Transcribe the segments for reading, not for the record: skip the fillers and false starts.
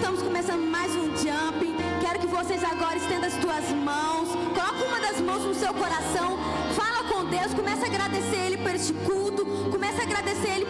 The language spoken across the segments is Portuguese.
estamos começando mais um jump. Quero que vocês agora estendam as tuas mãos. Coloca uma das mãos no seu coração. Fala com Deus. Começa a agradecer Ele por este culto. Começa a agradecer Ele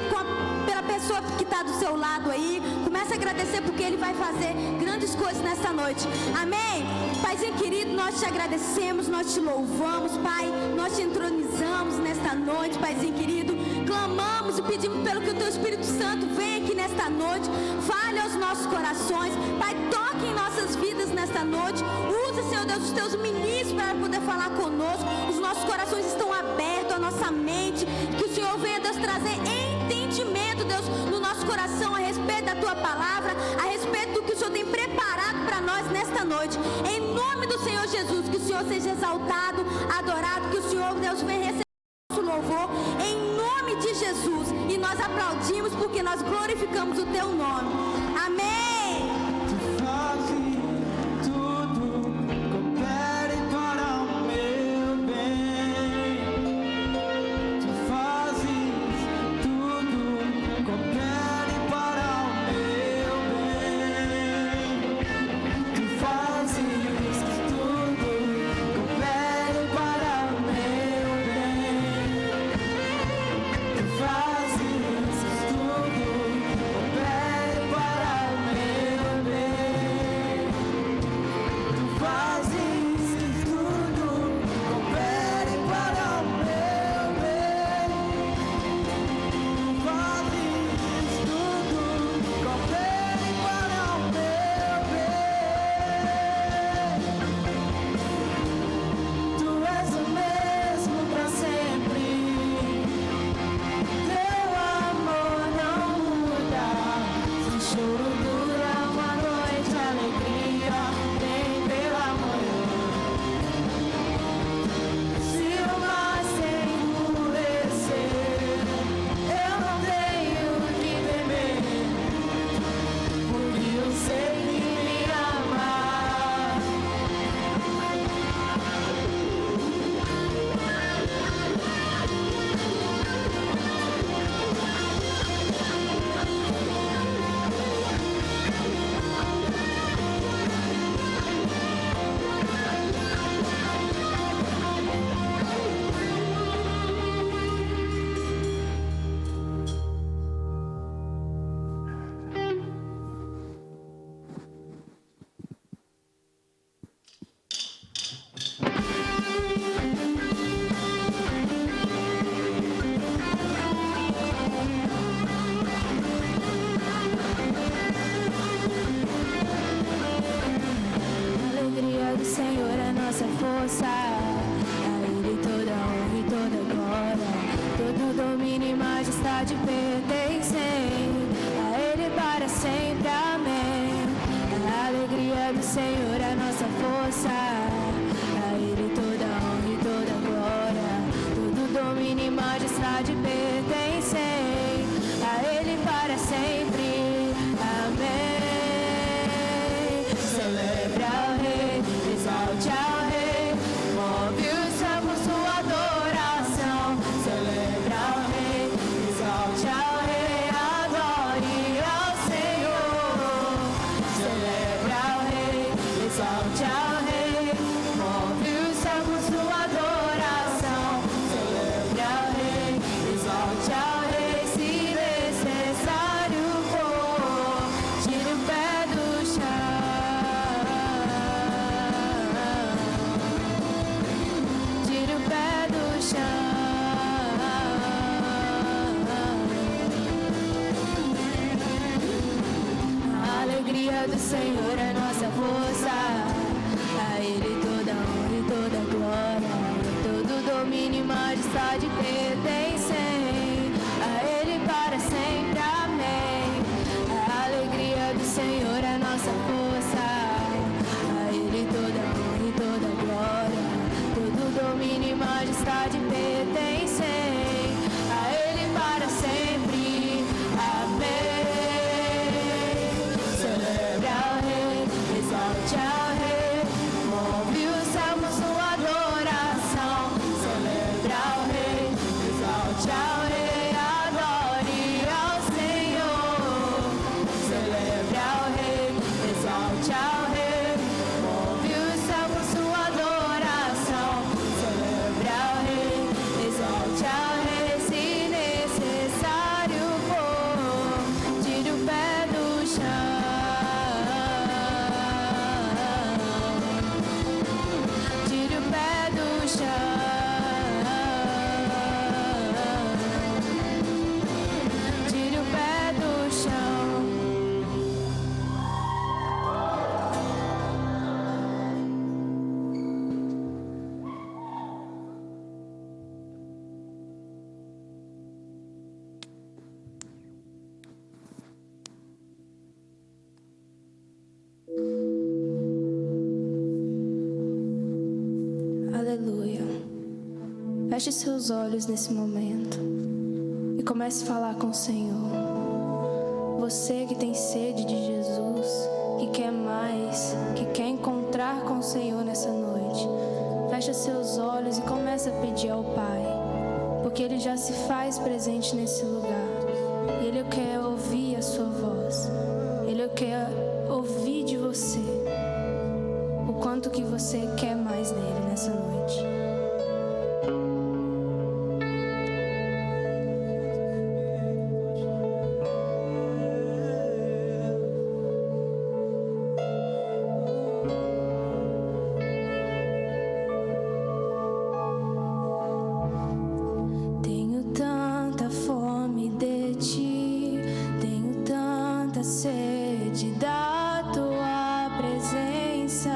pela pessoa que está do seu lado aí. Começa a agradecer porque Ele vai fazer grandes coisas nesta noite. Amém? Paizinho querido, nós te agradecemos, nós te louvamos, Pai. Nós te entronizamos nesta noite, Paizinho querido. Clamamos e pedimos pelo que o Teu Espírito Santo venha aqui nesta noite. Fale aos nossos corações. Pai, toque em nossas vidas nesta noite. Use, Senhor Deus, os Teus ministros para poder falar conosco. Os nossos corações estão abertos, a nossa mente. Que o Senhor venha, Deus, trazer entendimento, Deus, no nosso coração a respeito da Tua palavra, a respeito do que o Senhor tem preparado para nós nesta noite. Em nome do Senhor Jesus, que o Senhor seja exaltado, adorado, que o Senhor, Deus, venha receber nosso louvor, em nome de Jesus. E nós aplaudimos porque nós glorificamos o Teu nome. Amém. Do Senhor é nossa força, a Ele toda honra e toda glória, todo domínio e majestade pertencem a Ele para sempre, amém. A alegria do Senhor é nossa força, a Ele toda honra e toda glória, todo domínio e majestade pertencem a Ele para sempre, amém. Exalte ao Rei, move o céu com sua adoração. Celebra ao Rei, Feche seus olhos nesse momento e comece a falar com o Senhor. Você que tem sede de Jesus, que quer mais, que quer encontrar com o Senhor nessa noite, feche seus olhos e comece a pedir ao Pai, porque Ele já se faz presente nesse lugar. E Ele quer ouvir a sua voz. Ele quer ouvir de você o quanto que você quer mais nele nessa noite. Tenho tanta fome de ti, tenho tanta sede da tua presença.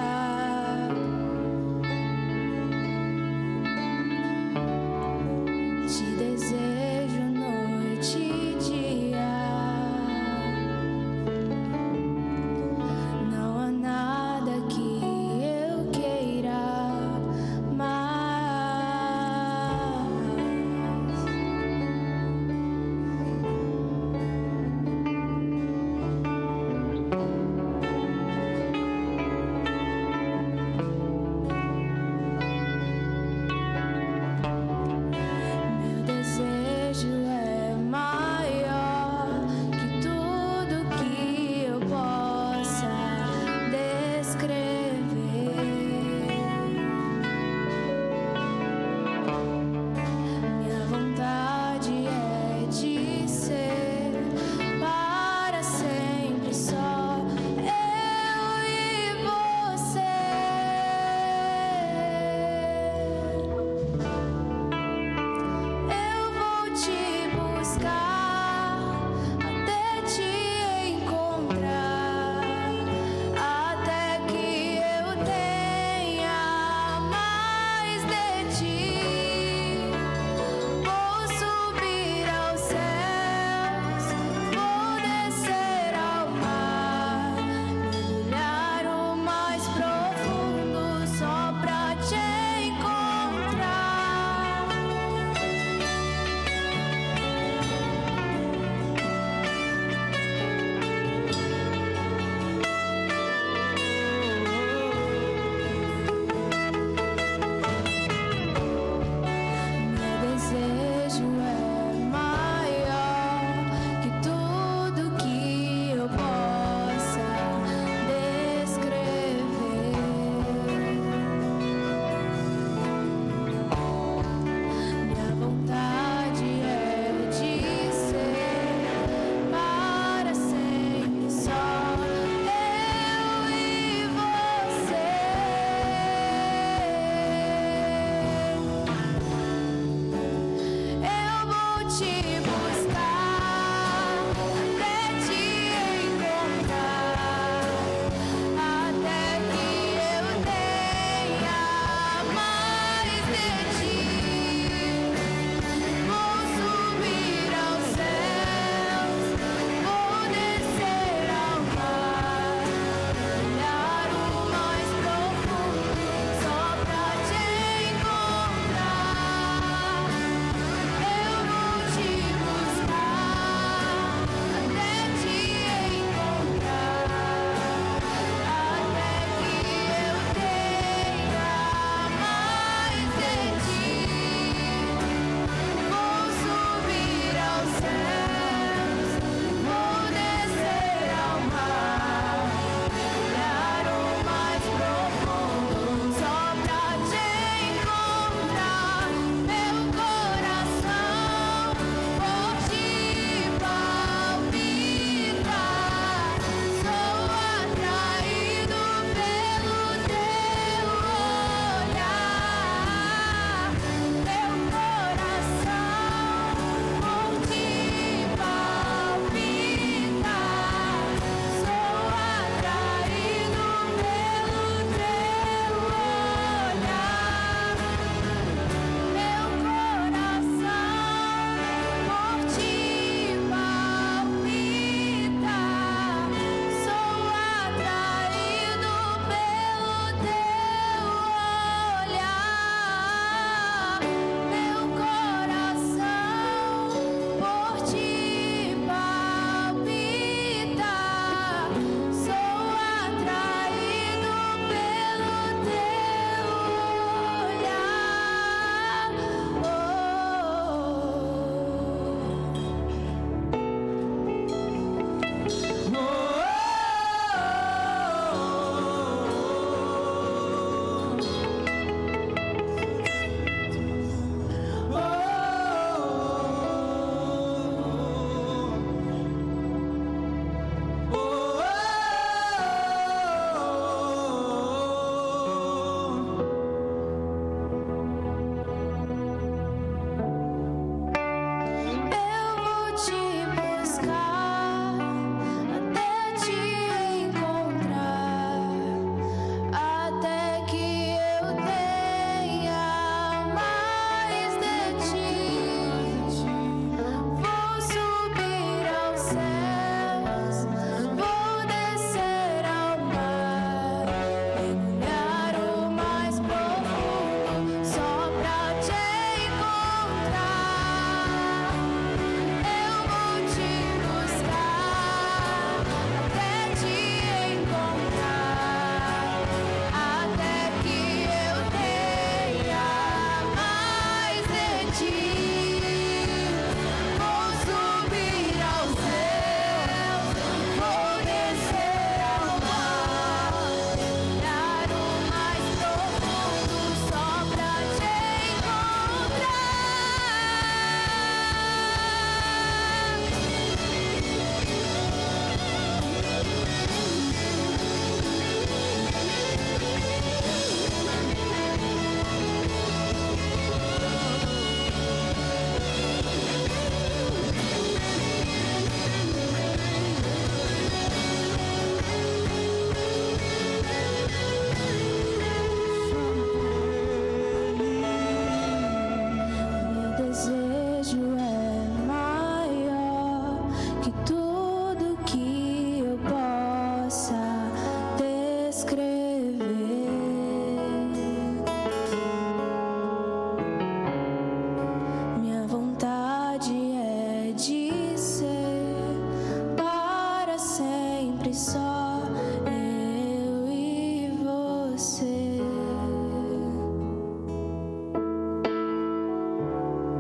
sempre só eu e você.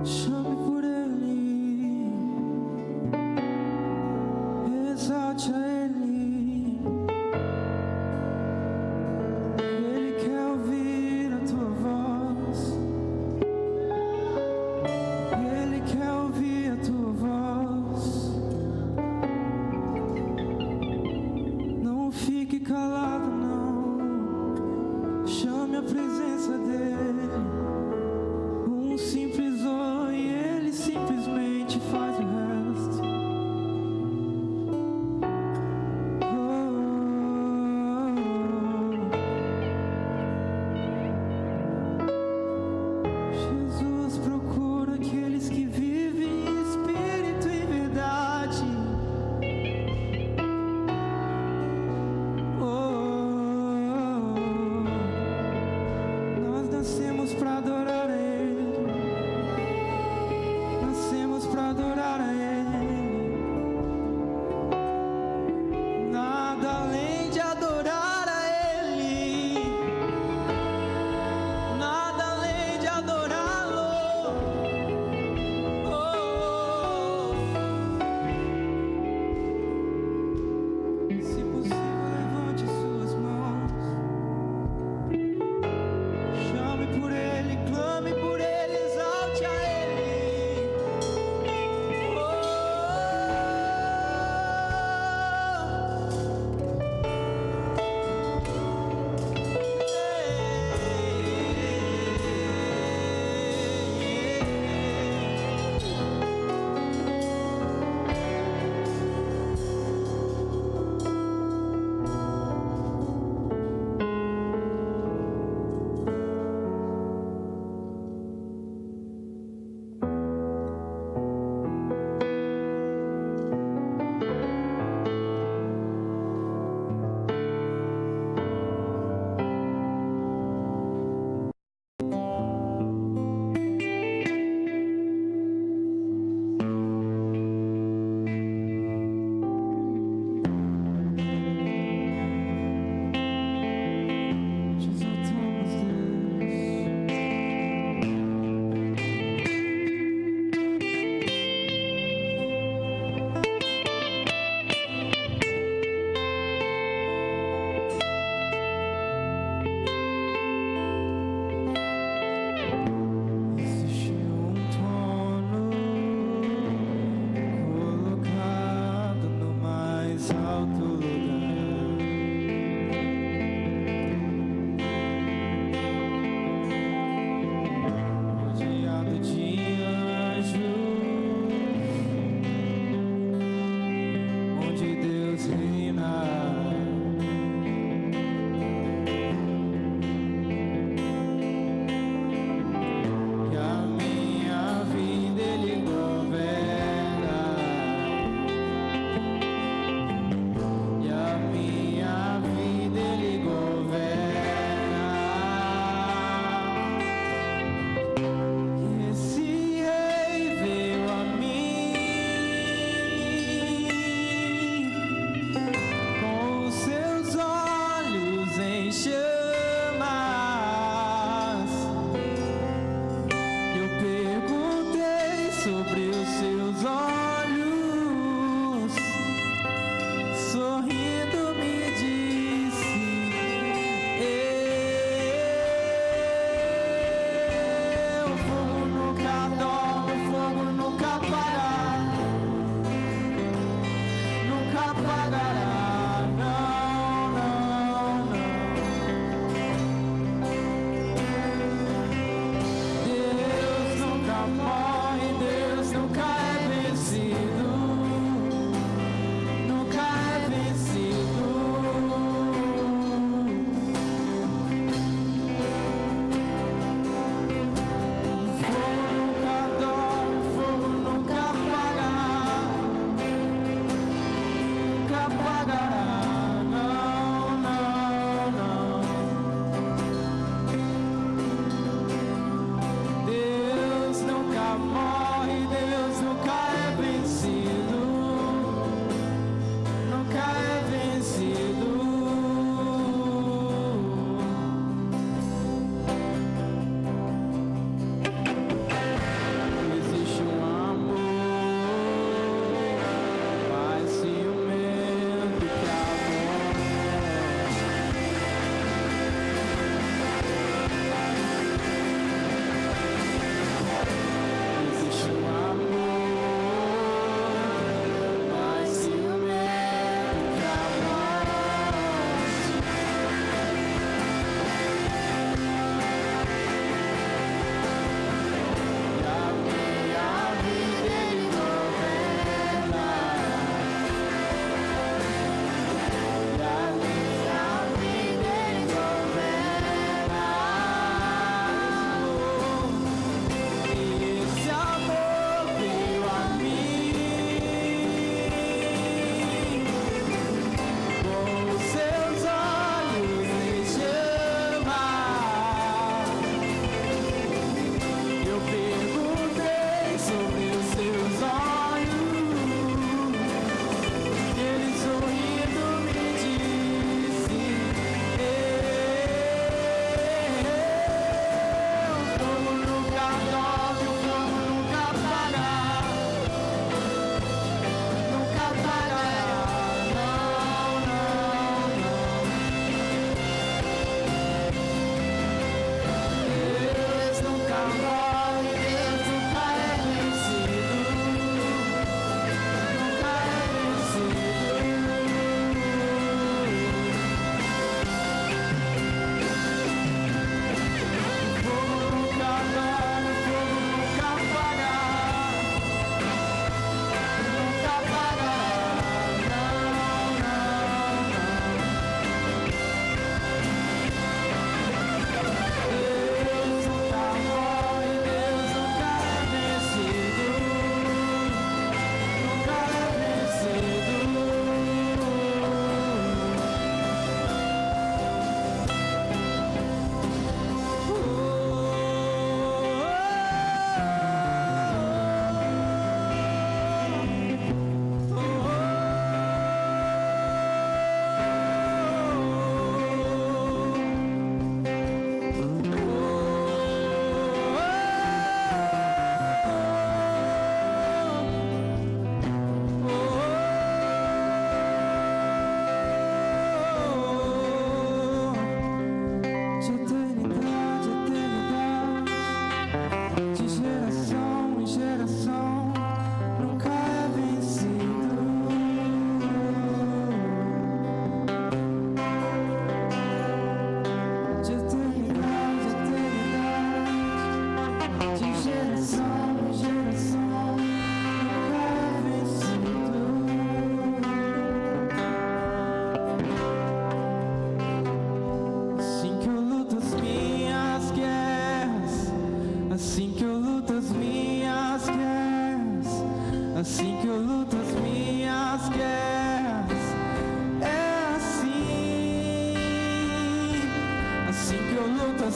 Chame por Ele, exalte a Ele. Ele quer ouvir a tua voz. Ele quer ouvir a tua voz. Não fique calado, não. Chame a presença dEle. Um simples oi, Ele simplesmente faz o resto. Jesus procura aqueles que vivem em espírito e verdade. Nós nascemos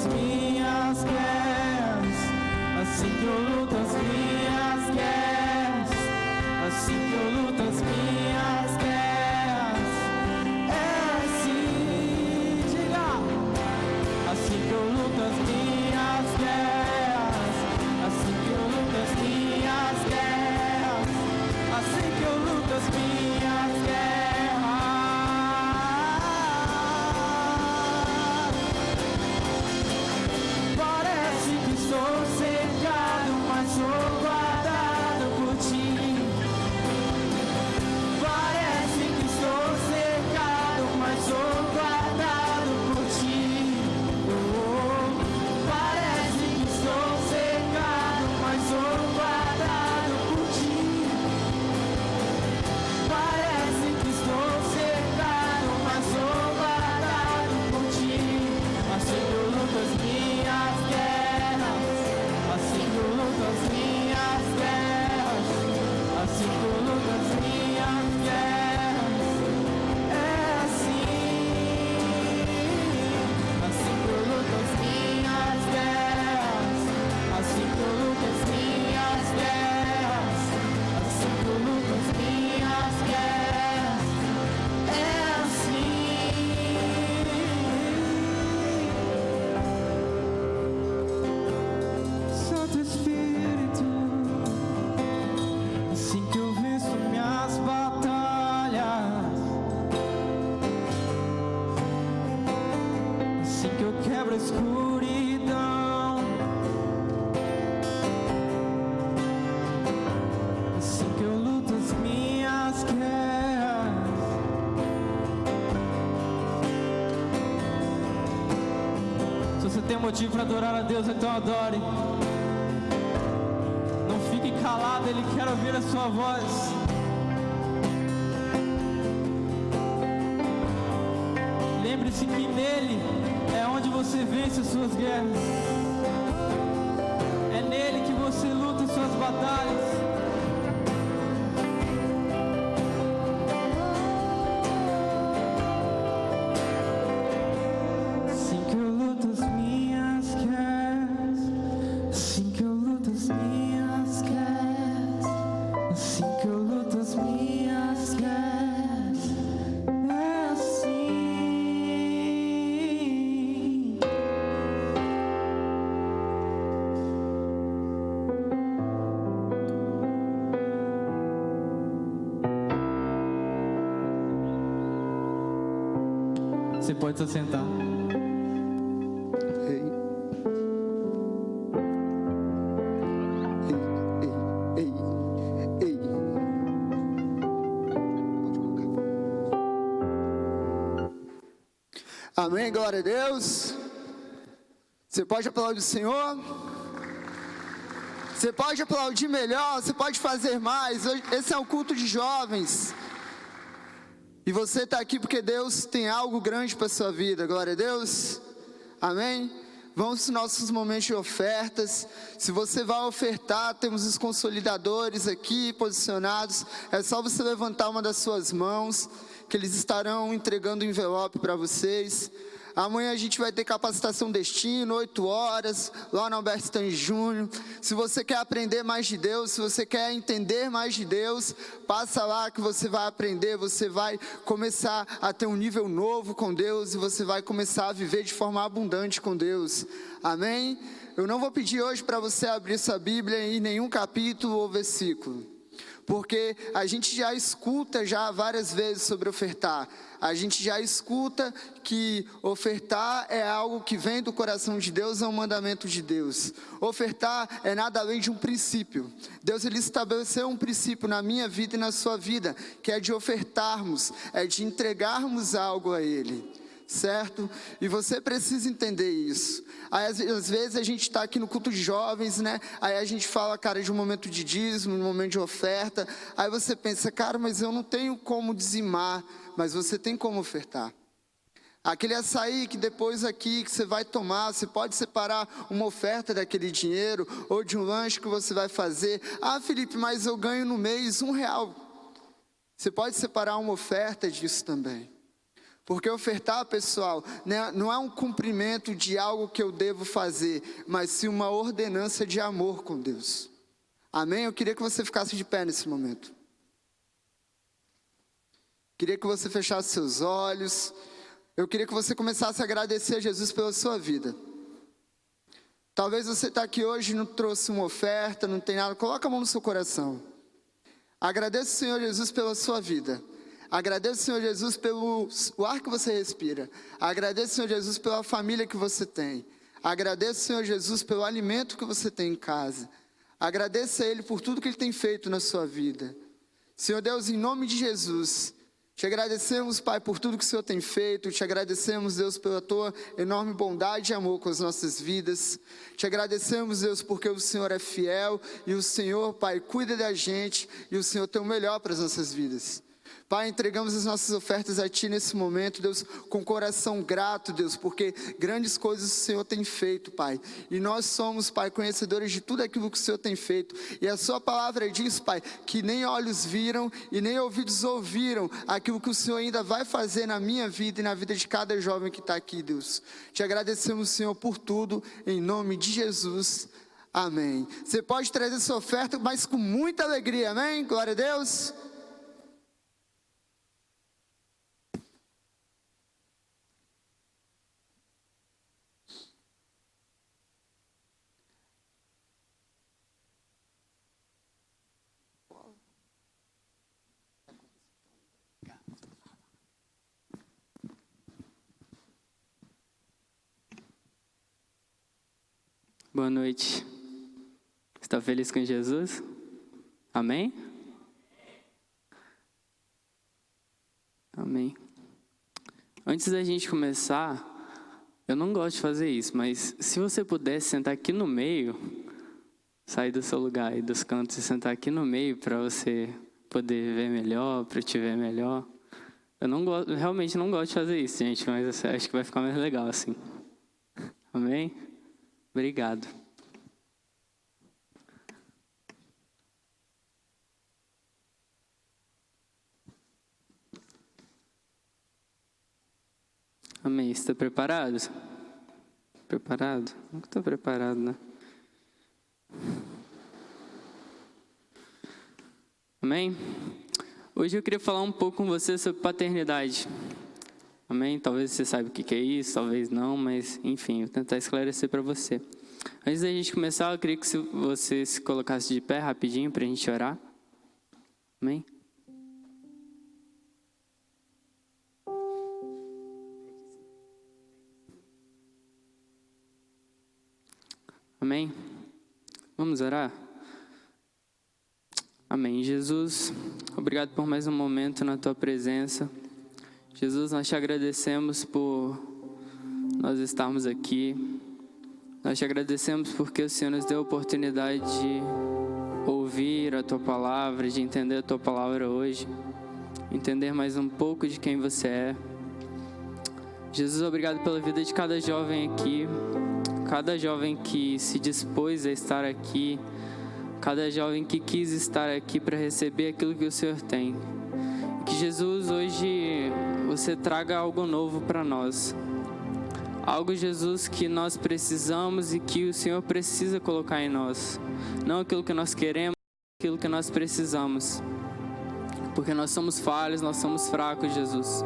as minhas guerras, assim que eu luto as minhas guerras, assim que eu luto as minhas guerras. É assim, diga, assim que eu luto as minhas guerras, assim que eu luto as minhas guerras, assim que eu luto as minhas guerras. Parece que estou cercado, mas sou guardado por ti. Parece que estou cercado, mas sou guardado por ti. Parece que estou cercado, mas sou guardado por ti. Parece que estou cercado, mas sou guardado por ti. Assim que eu luto as minhas guerras, assim que eu luto as minhas guerras, assim que eu luto as minhas guerras. É assim que eu luto as minhas guerras, assim que eu luto as minhas guerras, assim que eu luto as minhas guerras. É assim. Santo Espírito, assim que eu venço minhas batalhas, assim que eu quebro a escuridão, assim que eu luto as minhas guerras. Se você tem motivo para adorar a Deus, então adore. Não fique calado, Ele quer ouvir a sua voz. Lembre-se que nele é onde você vence as suas guerras. É nele que você luta as suas batalhas. Assim que eu luto as minhas guerras, assim que eu luto as minhas guerras, assim que eu luto as minhas guerras. É assim. Você pode se assentar. Ei. Ei, ei, ei, ei. Pode colocar. Amém, glória a Deus. Você pode aplaudir o Senhor? Você pode aplaudir melhor, você pode fazer mais. Esse é um culto de jovens. E você está aqui porque Deus tem algo grande para a sua vida, glória a Deus, amém? Vamos para os nossos momentos de ofertas. Se você vai ofertar, temos os consolidadores aqui posicionados. É só você levantar uma das suas mãos, que eles estarão entregando o envelope para vocês. Amanhã a gente vai ter capacitação destino, 8 horas, lá no Alberto Stanley Júnior. Se você quer aprender mais de Deus, se você quer entender mais de Deus, passa lá que você vai aprender, você vai começar a ter um nível novo com Deus e você vai começar a viver de forma abundante com Deus. Amém? Eu não vou pedir hoje para você abrir sua Bíblia em nenhum capítulo ou versículo, porque a gente já escuta já várias vezes sobre ofertar. A gente já escuta que ofertar é algo que vem do coração de Deus, é um mandamento de Deus. Ofertar é nada além de um princípio. Deus ele estabeleceu um princípio na minha vida e na sua vida, que é de ofertarmos, é de entregarmos algo a Ele. Certo? E você precisa entender isso. Aí, às vezes a gente está aqui no culto de jovens, né? Aí a gente fala, cara, de um momento de dízimo, um momento de oferta. Aí você pensa, cara, mas eu não tenho como dizimar. Mas você tem como ofertar. Aquele açaí que depois aqui que você vai tomar, você pode separar uma oferta daquele dinheiro, ou de um lanche que você vai fazer. Ah, Felipe, mas eu ganho no mês R$1. Você pode separar uma oferta disso também. Porque ofertar, pessoal, não é um cumprimento de algo que eu devo fazer, mas sim uma ordenança de amor com Deus. Amém? Eu queria que você ficasse de pé nesse momento. Queria que você fechasse seus olhos. Eu queria que você começasse a agradecer a Jesus pela sua vida. Talvez você está aqui hoje e não trouxe uma oferta, não tem nada. Coloca a mão no seu coração. Agradeça o Senhor Jesus pela sua vida. Agradeça o Senhor Jesus pelo ar que você respira. Agradeça o Senhor Jesus pela família que você tem. Agradeça o Senhor Jesus pelo alimento que você tem em casa. Agradeça a Ele por tudo que Ele tem feito na sua vida. Senhor Deus, em nome de Jesus, te agradecemos, Pai, por tudo que o Senhor tem feito. Te agradecemos, Deus, pela Tua enorme bondade e amor com as nossas vidas. Te agradecemos, Deus, porque o Senhor é fiel. E o Senhor, Pai, cuida da gente. E o Senhor tem o melhor para as nossas vidas. Pai, entregamos as nossas ofertas a Ti nesse momento, Deus, com coração grato, Deus, porque grandes coisas o Senhor tem feito, Pai. E nós somos, Pai, conhecedores de tudo aquilo que o Senhor tem feito. E a Sua palavra diz, Pai, que nem olhos viram e nem ouvidos ouviram aquilo que o Senhor ainda vai fazer na minha vida e na vida de cada jovem que está aqui, Deus. Te agradecemos, Senhor, por tudo, em nome de Jesus. Amém. Você pode trazer sua oferta, mas com muita alegria, amém? Glória a Deus. Boa noite. Está feliz com Jesus? Amém? Amém. Antes da gente começar, eu não gosto de fazer isso, mas se você pudesse sentar aqui no meio, sair do seu lugar e dos cantos e sentar aqui no meio para você poder ver melhor, para te ver melhor. Eu realmente não gosto de fazer isso, gente, mas acho que vai ficar mais legal assim. Amém? Obrigado. Amém. Está preparado? Preparado? Nunca estou preparado, né? Amém? Hoje eu queria falar um pouco com você sobre paternidade. Amém? Talvez você saiba o que é isso, talvez não, mas enfim, eu vou tentar esclarecer para você. Antes da gente começar, eu queria que você se colocasse de pé rapidinho para a gente orar. Amém? Amém? Vamos orar? Amém. Jesus, obrigado por mais um momento na Tua presença. Jesus, nós te agradecemos por nós estarmos aqui. Nós te agradecemos porque o Senhor nos deu a oportunidade de ouvir a Tua palavra, de entender a Tua palavra hoje, entender mais um pouco de quem você é. Jesus, obrigado pela vida de cada jovem aqui, cada jovem que se dispôs a estar aqui, cada jovem que quis estar aqui para receber aquilo que o Senhor tem. Que Jesus, hoje você traga algo novo para nós. Algo, Jesus, que nós precisamos e que o Senhor precisa colocar em nós. Não aquilo que nós queremos, aquilo que nós precisamos. Porque nós somos falhos, nós somos fracos, Jesus.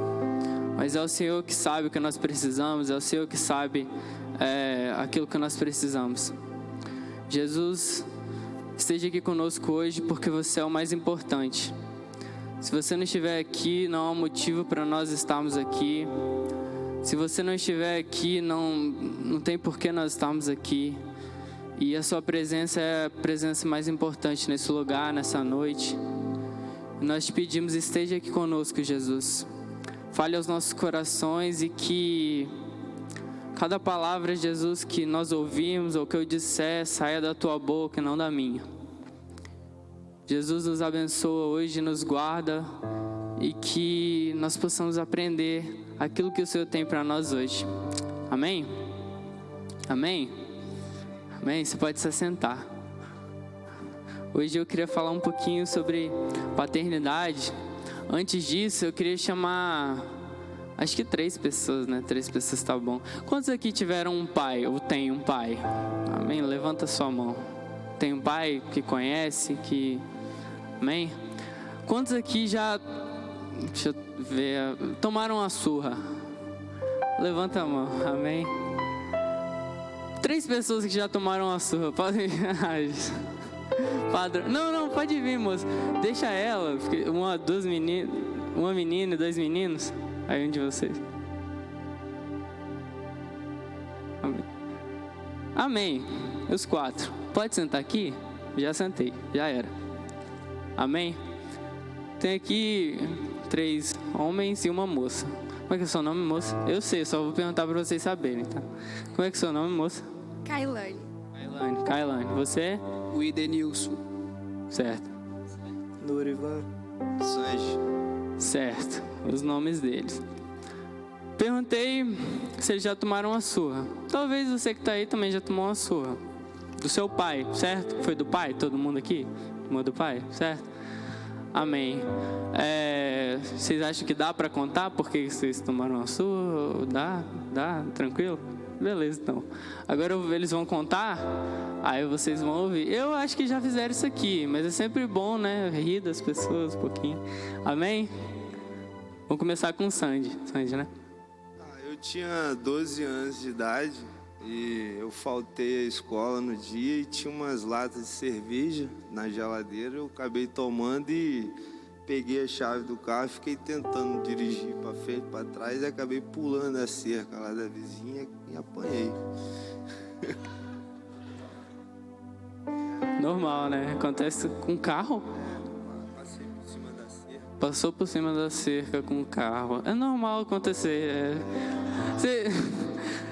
Mas é o Senhor que sabe o que nós precisamos, é o Senhor que sabe aquilo que nós precisamos. Jesus, esteja aqui conosco hoje porque você é o mais importante. Se você não estiver aqui, não há motivo para nós estarmos aqui. Se você não estiver aqui, não tem por que nós estarmos aqui. E a sua presença é a presença mais importante nesse lugar, nessa noite. E nós te pedimos, esteja aqui conosco, Jesus. Fale aos nossos corações e que cada palavra, Jesus, que nós ouvimos ou que eu disser, saia da tua boca e não da minha. Jesus, nos abençoa hoje, nos guarda e que nós possamos aprender aquilo que o Senhor tem para nós hoje. Amém? Amém? Amém? Você pode se assentar. Hoje eu queria falar um pouquinho sobre paternidade. Antes disso, eu queria chamar Acho que 3 pessoas, né? 3 pessoas tá bom. Quantos aqui tiveram um pai ou tem um pai? Amém? Levanta sua mão. Tem um pai que conhece, que... Amém? Quantos aqui já... Deixa eu ver... Tomaram uma surra? Levanta a mão. Amém? 3 pessoas que já tomaram uma surra. Podem... Padrão. Não, pode vir, moça. Deixa ela. Uma menina e 2 meninos. Aí um de vocês. Amém. Amém. Os 4. Pode sentar aqui? Já sentei. Já era. Amém. Tem aqui 3 homens e uma moça. Como é que é o seu nome, moça? Eu sei, só vou perguntar para vocês saberem, tá? Como é que é o seu nome, moça? Kailane. Kailane. Você é? O Idenilson. Certo. Norivan. Sanji. Certo. Os nomes deles. Perguntei se eles já tomaram uma surra. Talvez você que está aí também já tomou uma surra. Do seu pai, certo? Foi do pai? Todo mundo aqui? Tomou do pai? Certo? Amém. Vocês acham que dá para contar por que vocês tomaram uma surra? Dá? Tranquilo? Beleza, então. Agora eles vão contar, aí vocês vão ouvir. Eu acho que já fizeram isso aqui, mas é sempre bom, né? Rir das pessoas um pouquinho. Amém? Vamos começar com o Sandy, né? Eu tinha 12 anos de idade e eu faltei à escola no dia e tinha umas latas de cerveja na geladeira. Eu acabei tomando e peguei a chave do carro, fiquei tentando dirigir para frente, para trás e acabei pulando a cerca lá da vizinha e apanhei. Normal, né? Acontece com carro. Passei por cima da cerca. Passou por cima da cerca com o carro. É normal acontecer.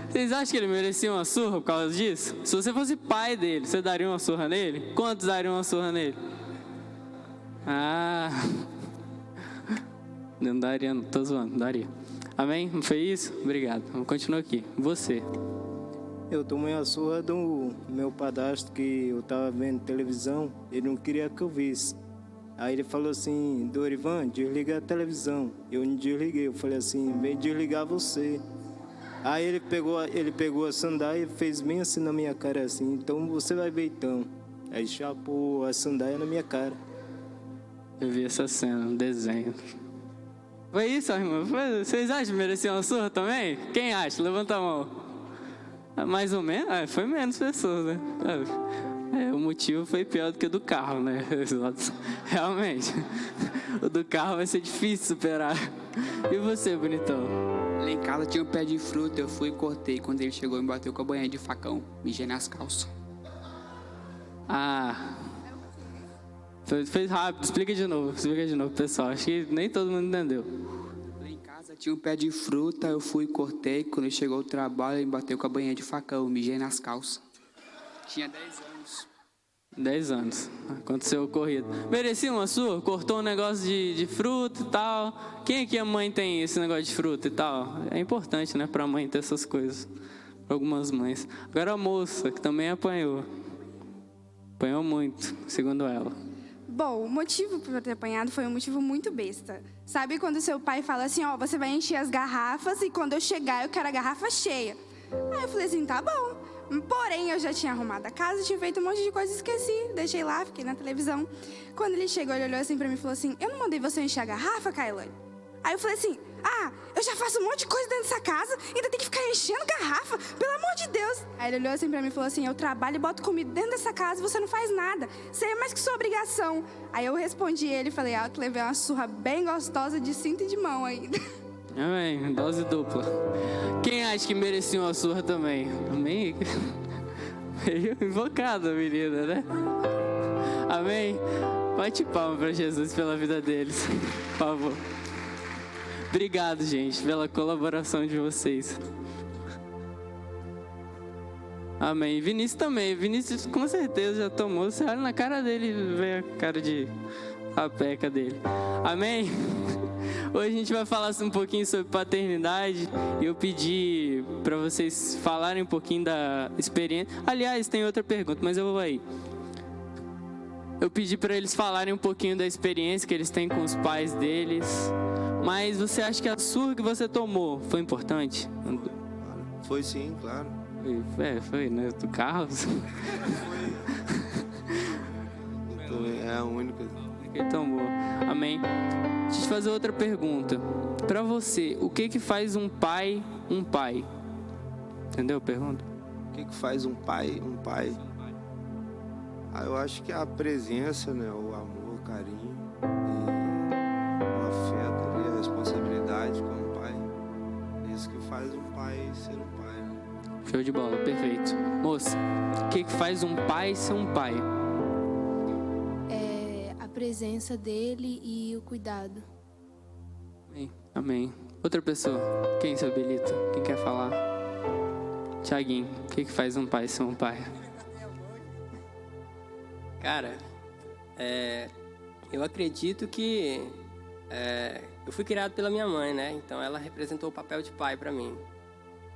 Vocês acham que ele merecia uma surra por causa disso? Se você fosse pai dele, você daria uma surra nele? Quantos dariam uma surra nele? Não daria, não tô zoando, daria. Amém? Não foi isso? Obrigado. Vamos continuar aqui. Você. Eu tomei a surra do meu padrasto, que eu tava vendo televisão, ele não queria que eu visse. Aí ele falou assim: Dorivan, desliga a televisão. Eu não desliguei, eu falei assim: vem desligar você. Aí ele pegou a sandália e fez bem assim na minha cara, assim: então você vai ver então. Aí chapou a sandália na minha cara. Eu vi essa cena, um desenho. Foi isso, irmão? Vocês acham que merecia uma surra também? Quem acha? Levanta a mão. Mais ou menos? Foi menos pessoas, né? O motivo foi pior do que o do carro, né? Realmente. O do carro vai ser difícil superar. E você, bonitão? Lá em casa tinha um pé de fruta, eu fui e cortei. Quando ele chegou, me bateu com a banha de facão, mijei nas calças. Fez rápido, explica de novo, pessoal. Acho que nem todo mundo entendeu. Lá em casa tinha um pé de fruta, eu fui e cortei. Quando ele chegou ao trabalho, ele me bateu com a banha de facão, mijei nas calças. Tinha 10 anos. 10 anos, aconteceu o ocorrido. Merecia uma surra? Cortou um negócio de fruta e tal. Quem aqui a mãe tem esse negócio de fruta e tal? É importante, né, pra mãe ter essas coisas. Pra algumas mães. Agora a moça, que também apanhou. Apanhou muito, segundo ela. Bom, o motivo por eu ter apanhado foi um motivo muito besta. Sabe quando seu pai fala assim, você vai encher as garrafas e quando eu chegar eu quero a garrafa cheia. Aí eu falei assim, tá bom. Porém, eu já tinha arrumado a casa, tinha feito um monte de coisa e esqueci. Deixei lá, fiquei na televisão. Quando ele chegou, ele olhou assim pra mim e falou assim, eu não mandei você encher a garrafa, Kailane? Aí eu falei assim, eu já faço um monte de coisa dentro dessa casa, ainda tem que ficar enchendo garrafa, pelo amor de Deus. Aí ele olhou assim pra mim e falou assim, eu trabalho e boto comida dentro dessa casa e você não faz nada. Isso é mais que sua obrigação. Aí eu respondi ele e falei, eu te levei uma surra bem gostosa de cinto e de mão ainda. Amém, dose dupla. Quem acha que merecia uma surra também? Amém? Meio invocada, menina, né? Amém? Bate palma pra Jesus pela vida deles, por favor. Obrigado, gente, pela colaboração de vocês. Amém. Vinícius também. Vinícius com certeza já tomou. Você olha na cara dele e vê a cara de rapeca dele. Amém? Hoje a gente vai falar um pouquinho sobre paternidade. E eu pedi para vocês falarem um pouquinho da experiência. Aliás, tem outra pergunta, mas eu vou aí. Eu pedi para eles falarem um pouquinho da experiência que eles têm com os pais deles. Mas você acha que a surra que você tomou foi importante? Foi sim, claro. Foi, né? Do carro. Então, é a única. Ele tomou. Amém. Deixa eu te fazer outra pergunta. Pra você, o que faz um pai um pai? Entendeu a pergunta? O que faz um pai um pai? Eu acho que é a presença, né? O amor, o carinho, e o afeto ali, a responsabilidade com o pai. Isso que faz um pai ser um pai, né? Show de bola, perfeito. Moça, o que faz um pai ser um pai? É a presença dele e o cuidado. Amém. Amém. Outra pessoa, quem se habilita? Quem quer falar? Tiaguinho, o que faz um pai ser um pai? Cara, eu acredito que eu fui criado pela minha mãe, né? Então ela representou o papel de pai para mim.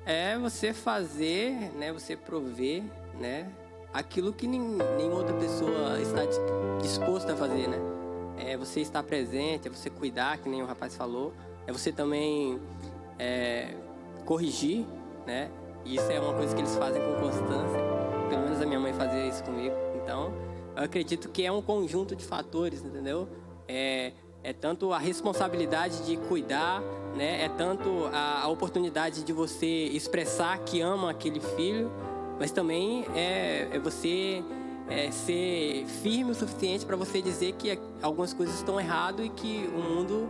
É você fazer, né? Você prover, né? Aquilo que nenhuma outra pessoa está disposta a fazer, né? É você estar presente, é você cuidar, que nem o rapaz falou. É você também corrigir, né? E isso é uma coisa que eles fazem com constância. Pelo menos a minha mãe fazia isso comigo. Então, eu acredito que é um conjunto de fatores, entendeu? É tanto a responsabilidade de cuidar, né? É tanto a oportunidade de você expressar que ama aquele filho, mas também é você ser firme o suficiente para você dizer que algumas coisas estão erradas e que o mundo,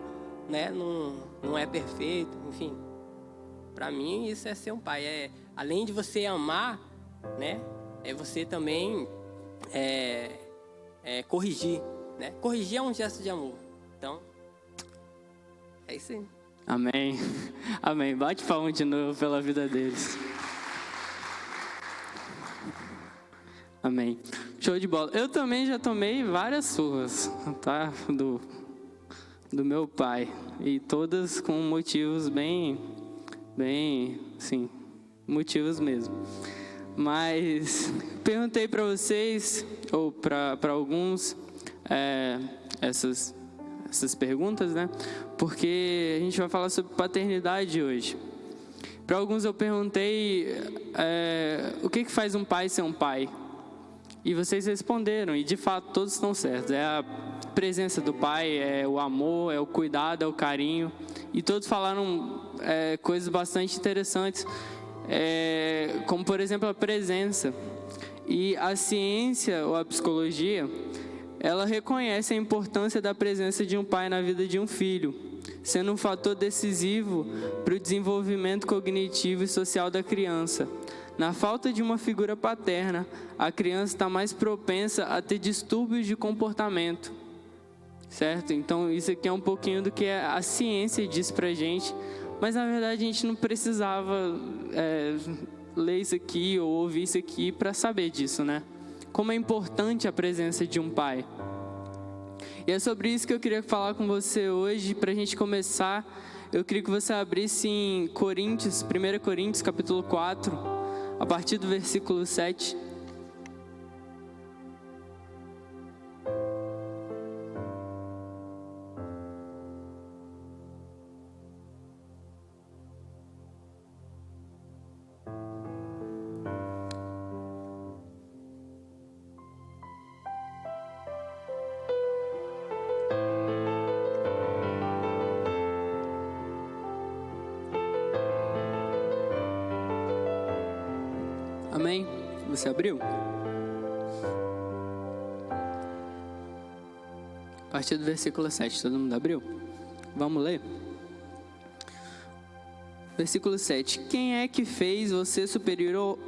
né, não é perfeito, enfim. Para mim, isso é ser um pai. Além de você amar, né? É você também corrigir, né? Corrigir é um gesto de amor. Então, é isso aí. Amém. Amém. Bate palma de novo pela vida deles. Amém. Show de bola. Eu também já tomei várias surras, tá? Do meu pai. E todas com motivos bem, sim, motivos mesmo. Mas perguntei para vocês, ou para alguns, essas perguntas, né? Porque a gente vai falar sobre paternidade hoje. Para alguns eu perguntei o que faz um pai ser um pai? E vocês responderam, e de fato todos estão certos. É a presença do pai, é o amor, é o cuidado, é o carinho. E todos falaram coisas bastante interessantes, como por exemplo a presença. E a ciência ou a psicologia, ela reconhece a importância da presença de um pai na vida de um filho, sendo um fator decisivo para o desenvolvimento cognitivo e social da criança. Na falta de uma figura paterna, a criança está mais propensa a ter distúrbios de comportamento, certo? Então isso aqui é um pouquinho do que a ciência diz pra gente, mas na verdade a gente não precisava ler isso aqui ou ouvir isso aqui para saber disso, né? Como é importante a presença de um pai. E é sobre isso que eu queria falar com você hoje. Para a gente começar, eu queria que você abrisse em 1 Coríntios capítulo 4, a partir do versículo 7. Amém? Você abriu? A partir do versículo 7, todo mundo abriu? Vamos ler? Versículo 7. Quem é que fez você superior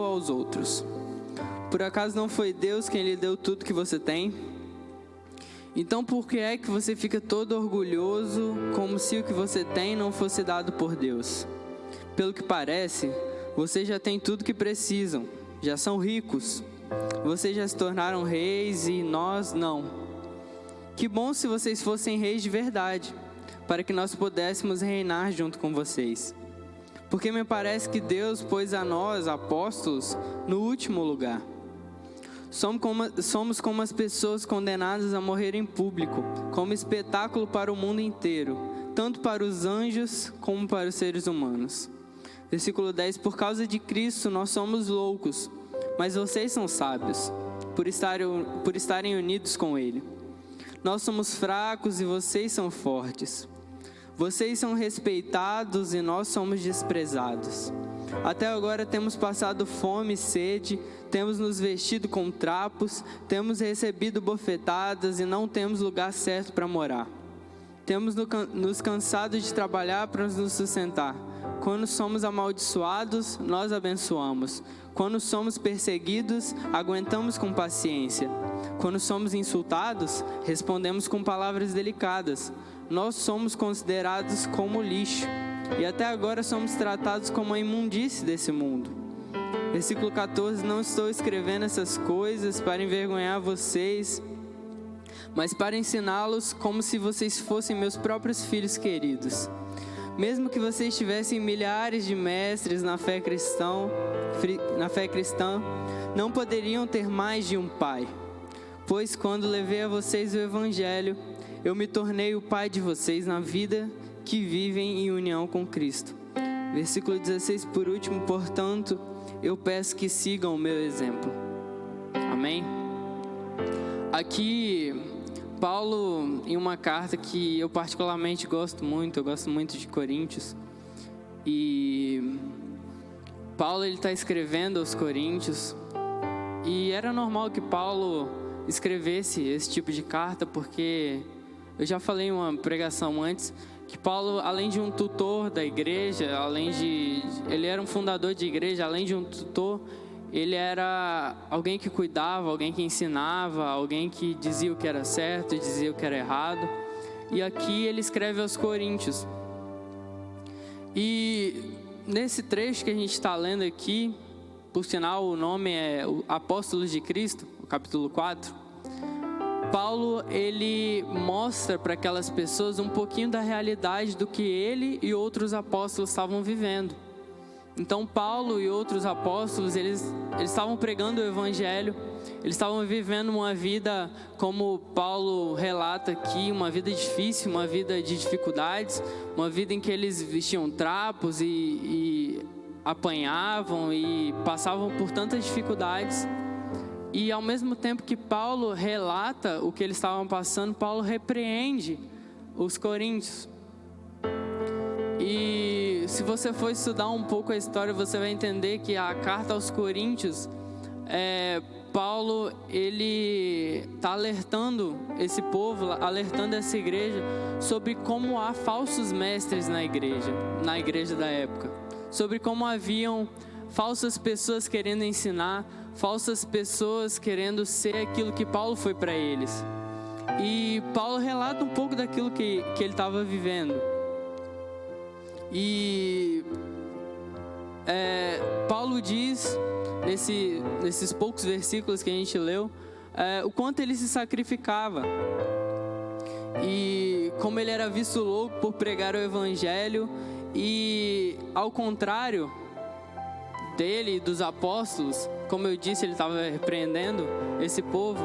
aos outros? Por acaso não foi Deus quem lhe deu tudo que você tem? Então por que é que você fica todo orgulhoso, como se o que você tem não fosse dado por Deus? Pelo que parece, vocês já têm tudo que precisam, já são ricos. Vocês já se tornaram reis e nós não. Que bom se vocês fossem reis de verdade, para que nós pudéssemos reinar junto com vocês. Porque me parece que Deus pôs a nós, apóstolos, no último lugar. Somos como as pessoas condenadas a morrer em público, como espetáculo para o mundo inteiro. tanto para os anjos como para os seres humanos. Versículo 10, por causa de Cristo nós somos loucos, mas vocês são sábios, por estarem unidos com Ele. Nós somos fracos e vocês são fortes. Vocês são respeitados e nós somos desprezados. Até agora temos passado fome e sede, temos nos vestido com trapos, temos recebido bofetadas e não temos lugar certo para morar. Temos nos cansado de trabalhar para nos sustentar. Quando somos amaldiçoados, nós abençoamos. Quando somos perseguidos, aguentamos com paciência. Quando somos insultados, respondemos com palavras delicadas. Nós somos considerados como lixo, e até agora somos tratados como a imundície desse mundo. Versículo 14, não estou escrevendo essas coisas para envergonhar vocês, mas para ensiná-los como se vocês fossem meus próprios filhos queridos. Mesmo que vocês tivessem milhares de mestres na fé cristã, não poderiam ter mais de um pai. Pois quando levei a vocês o Evangelho, eu me tornei o pai de vocês na vida que vivem em união com Cristo. Versículo 16, por último, portanto, eu peço que sigam o meu exemplo. Amém? Aqui, Paulo, em uma carta que eu particularmente gosto muito, eu gosto muito de Coríntios, e Paulo está escrevendo aos Coríntios, e era normal que Paulo escrevesse esse tipo de carta, porque eu já falei em uma pregação antes, que Paulo, além de um tutor da igreja, ele era um fundador de igreja, além de um tutor, ele era alguém que cuidava, alguém que ensinava, alguém que dizia o que era certo e dizia o que era errado. E aqui ele escreve aos Coríntios. E nesse trecho que a gente está lendo aqui, por sinal o nome é Apóstolos de Cristo, o capítulo 4, Paulo, ele mostra para aquelas pessoas um pouquinho da realidade do que ele e outros apóstolos estavam vivendo. Então, Paulo e outros apóstolos, eles estavam pregando o Evangelho, eles estavam vivendo uma vida, como Paulo relata aqui, uma vida difícil, uma vida de dificuldades, uma vida em que eles vestiam trapos e apanhavam e passavam por tantas dificuldades. E ao mesmo tempo que Paulo relata o que eles estavam passando, Paulo repreende os coríntios. E se você for estudar um pouco a história, você vai entender que a carta aos Coríntios, Paulo, ele está alertando esse povo, alertando essa igreja sobre como há falsos mestres na igreja da época, sobre como haviam falsas pessoas querendo ensinar, falsas pessoas querendo ser aquilo que Paulo foi para eles. E Paulo relata um pouco daquilo que ele estava vivendo. E Paulo diz, nesses poucos versículos que a gente leu, o quanto ele se sacrificava. E como ele era visto louco por pregar o Evangelho. E ao contrário dele e dos apóstolos, como eu disse, ele estava repreendendo esse povo.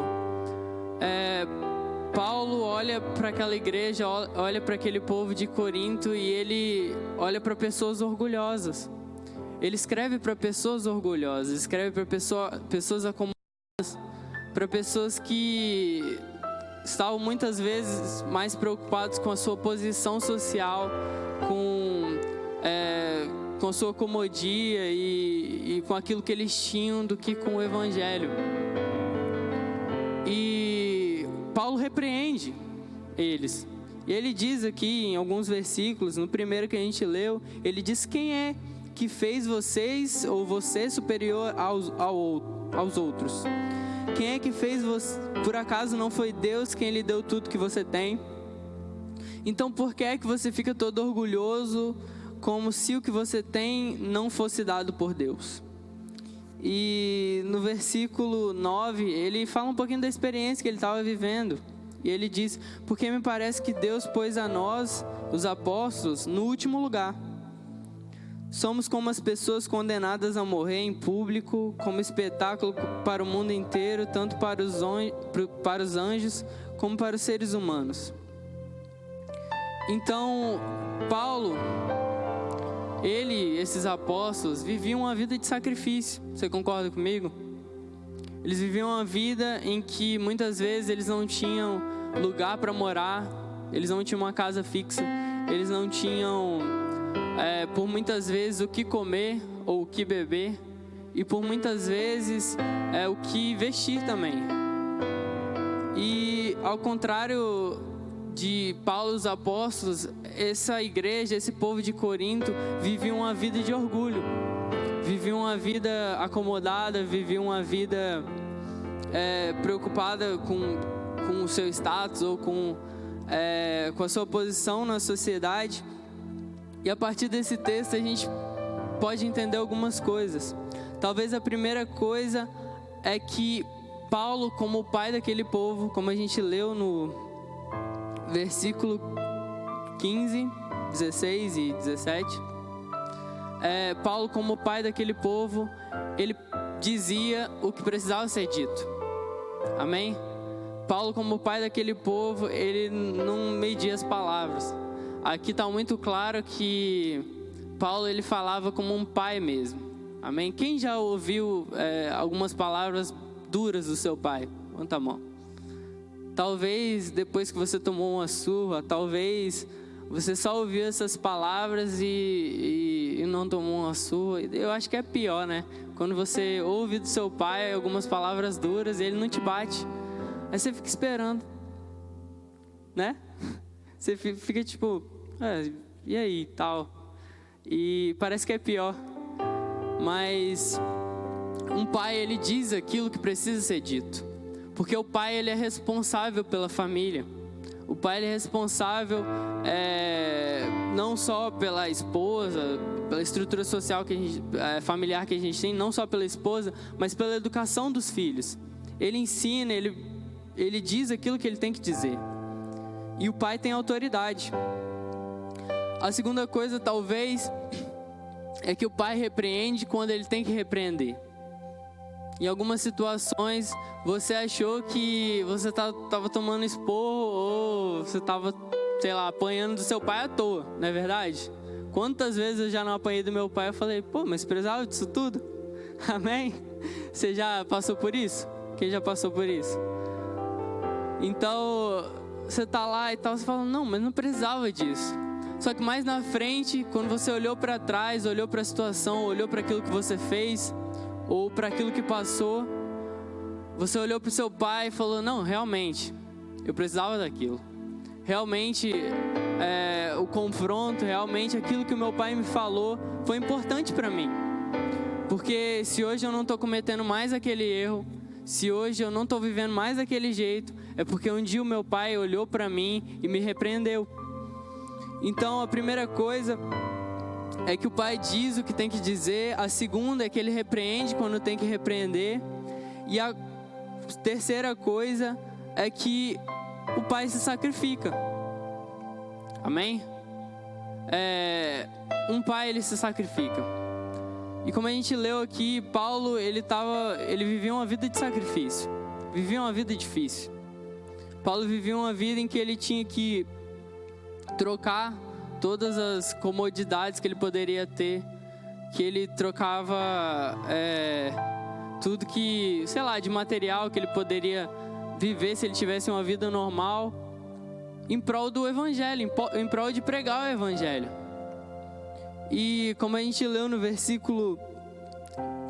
Paulo olha para aquela igreja, olha para aquele povo de Corinto e ele olha para pessoas orgulhosas. Ele escreve para pessoas orgulhosas, escreve para pessoas acomodadas, para pessoas que estavam muitas vezes mais preocupados com a sua posição social, com sua comodia e com aquilo que eles tinham do que com o Evangelho. E Paulo repreende eles. E ele diz aqui em alguns versículos, no primeiro que a gente leu, ele diz: quem é que fez vocês ou você superior aos outros? Quem é que fez você? Por acaso não foi Deus quem lhe deu tudo que você tem? Então por que é que você fica todo orgulhoso, como se o que você tem não fosse dado por Deus? E no versículo 9, ele fala um pouquinho da experiência que ele estava vivendo. E ele diz: porque me parece que Deus pôs a nós, os apóstolos, no último lugar. Somos como as pessoas condenadas a morrer em público, como espetáculo para o mundo inteiro, tanto para os anjos como para os seres humanos. Então, Paulo, esses apóstolos, viviam uma vida de sacrifício. Você concorda comigo? Eles viviam uma vida em que muitas vezes eles não tinham lugar para morar, eles não tinham uma casa fixa, eles não tinham, por muitas vezes, o que comer ou o que beber, e por muitas vezes o que vestir também. E ao contrário de Paulo e os apóstolos, essa igreja, esse povo de Corinto, viviam uma vida de orgulho, viviam uma vida acomodada, viviam uma vida preocupada com o seu status ou com a sua posição na sociedade. E a partir desse texto a gente pode entender algumas coisas. Talvez a primeira coisa é que Paulo, como o pai daquele povo, como a gente leu no versículo 15, 16 e 17, Paulo, como o pai daquele povo, ele dizia o que precisava ser dito. Amém? Paulo, como pai daquele povo, ele não media as palavras. Aqui está muito claro que Paulo, ele falava como um pai mesmo. Amém? Quem já ouviu algumas palavras duras do seu pai? Levanta a mão. Talvez depois que você tomou uma surra, talvez você só ouviu essas palavras e não tomou uma surra. Eu acho que é pior, né? Quando você ouve do seu pai algumas palavras duras e ele não te bate. Aí você fica esperando, né? Você fica tipo, e aí, tal. E parece que é pior. Mas um pai, ele diz aquilo que precisa ser dito. Porque o pai, ele é responsável pela família. O pai, ele é responsável não só pela esposa, pela estrutura social familiar que a gente tem, não só pela esposa, mas pela educação dos filhos. Ele ensina, ele diz aquilo que ele tem que dizer. E o pai tem autoridade. A segunda coisa, talvez, é que o pai repreende quando ele tem que repreender. Em algumas situações, você achou que você estava tomando esporro ou você estava, apanhando do seu pai à toa, não é verdade? Quantas vezes eu já não apanhei do meu pai e falei, mas precisava disso tudo? Amém? Você já passou por isso? Quem já passou por isso? Então, você está lá e tal, você fala, não, mas não precisava disso. Só que mais na frente, quando você olhou para trás, olhou para a situação, olhou para aquilo que você fez, ou para aquilo que passou, você olhou para o seu pai e falou, não, realmente, eu precisava daquilo. Realmente, o confronto, realmente aquilo que o meu pai me falou foi importante para mim. Porque se hoje eu não estou cometendo mais aquele erro, se hoje eu não estou vivendo mais daquele jeito, é porque um dia o meu pai olhou para mim e me repreendeu. Então, a primeira coisa é que o pai diz o que tem que dizer. A segunda é que ele repreende quando tem que repreender. E a terceira coisa é que o pai se sacrifica. Amém? Um pai, ele se sacrifica. E como a gente leu aqui, Paulo, ele vivia uma vida de sacrifício. Vivia uma vida difícil. Paulo vivia uma vida em que ele tinha que trocar todas as comodidades que ele poderia ter, que ele trocava tudo que, de material que ele poderia viver se ele tivesse uma vida normal, em prol do evangelho, em prol de pregar o evangelho. E como a gente leu no versículo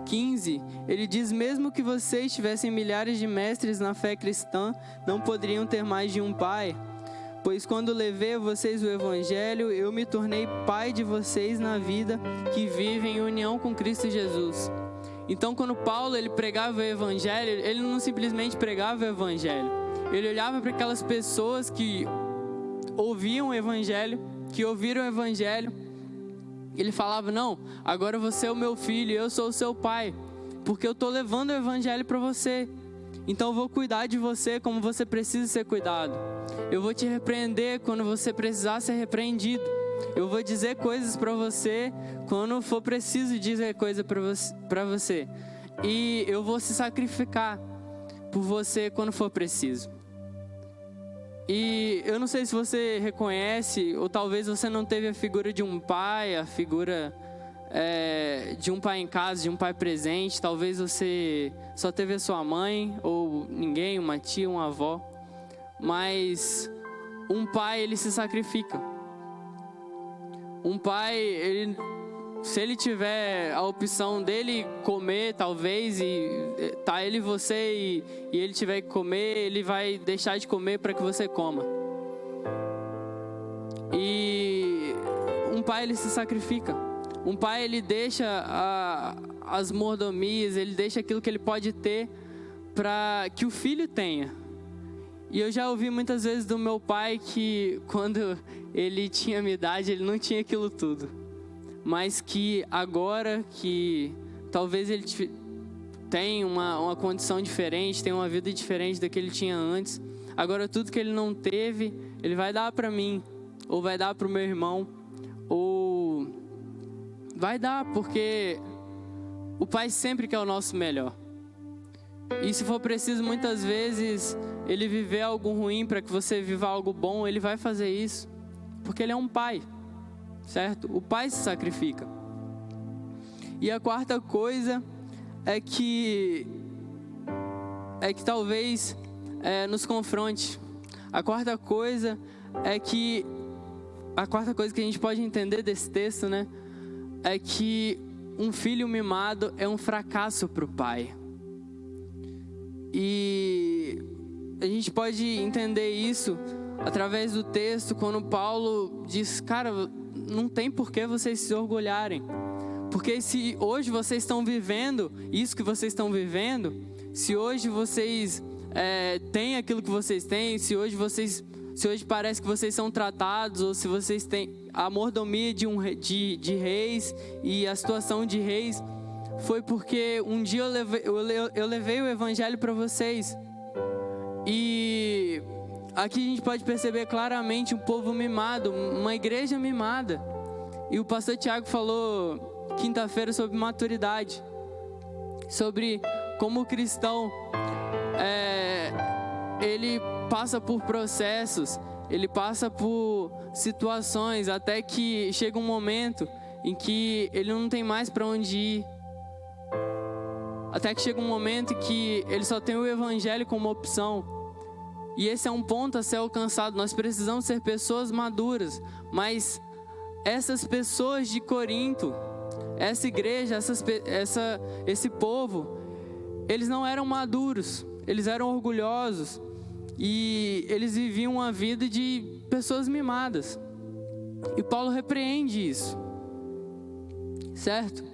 15, ele diz, mesmo que vocês tivessem milhares de mestres na fé cristã, não poderiam ter mais de um pai. Pois quando levei a vocês o evangelho, eu me tornei pai de vocês na vida que vive em união com Cristo Jesus. Então, quando Paulo, ele pregava o evangelho, ele não simplesmente pregava o evangelho. Ele olhava para aquelas pessoas que ouviam o evangelho, que ouviram o evangelho. Ele falava, não, agora você é o meu filho, eu sou o seu pai, porque eu estou levando o evangelho para você. Então eu vou cuidar de você como você precisa ser cuidado. Eu vou te repreender quando você precisar ser repreendido. Eu vou dizer coisas para você quando for preciso dizer coisa para você. E eu vou se sacrificar por você quando for preciso. E eu não sei se você reconhece, ou talvez você não teve a figura de um pai, a figura de um pai em casa, de um pai presente. Talvez você só teve a sua mãe, ou ninguém, uma tia, uma avó. Mas um pai, ele se sacrifica. Um pai, se ele tiver a opção dele comer, talvez, e tá ele e você, e ele tiver que comer, ele vai deixar de comer para que você coma. E um pai, ele se sacrifica. Um pai, ele deixa as mordomias, ele deixa aquilo que ele pode ter para que o filho tenha. E eu já ouvi muitas vezes do meu pai que quando ele tinha minha idade, ele não tinha aquilo tudo. Mas que agora que talvez ele tenha uma condição diferente, tenha uma vida diferente da que ele tinha antes, agora tudo que ele não teve, ele vai dar para mim, ou vai dar para o meu irmão, ou vai dar, porque o pai sempre quer o nosso melhor. E se for preciso, muitas vezes, ele viver algo ruim para que você viva algo bom, ele vai fazer isso, porque ele é um pai, certo? O pai se sacrifica. E a quarta coisa é que talvez nos confronte. A quarta coisa que a gente pode entender desse texto, né, é que um filho mimado é um fracasso para o pai. E a gente pode entender isso através do texto, quando Paulo diz, cara, não tem por que vocês se orgulharem. Porque se hoje vocês estão vivendo isso que vocês estão vivendo, se hoje vocês têm aquilo que vocês têm, se hoje parece que vocês são tratados, ou se vocês têm a mordomia de reis e a situação de reis, foi porque um dia eu levei o evangelho para vocês. E aqui a gente pode perceber claramente um povo mimado, uma igreja mimada. E o pastor Tiago falou quinta-feira sobre maturidade, sobre como o cristão ele passa por processos, ele passa por situações, até que chega um momento em que ele não tem mais para onde ir. Até que chega um momento em que ele só tem o evangelho como opção. E esse é um ponto a ser alcançado. Nós precisamos ser pessoas maduras. Mas essas pessoas de Corinto, essa igreja, esse povo, eles não eram maduros. Eles eram orgulhosos. E eles viviam uma vida de pessoas mimadas. E Paulo repreende isso. Certo?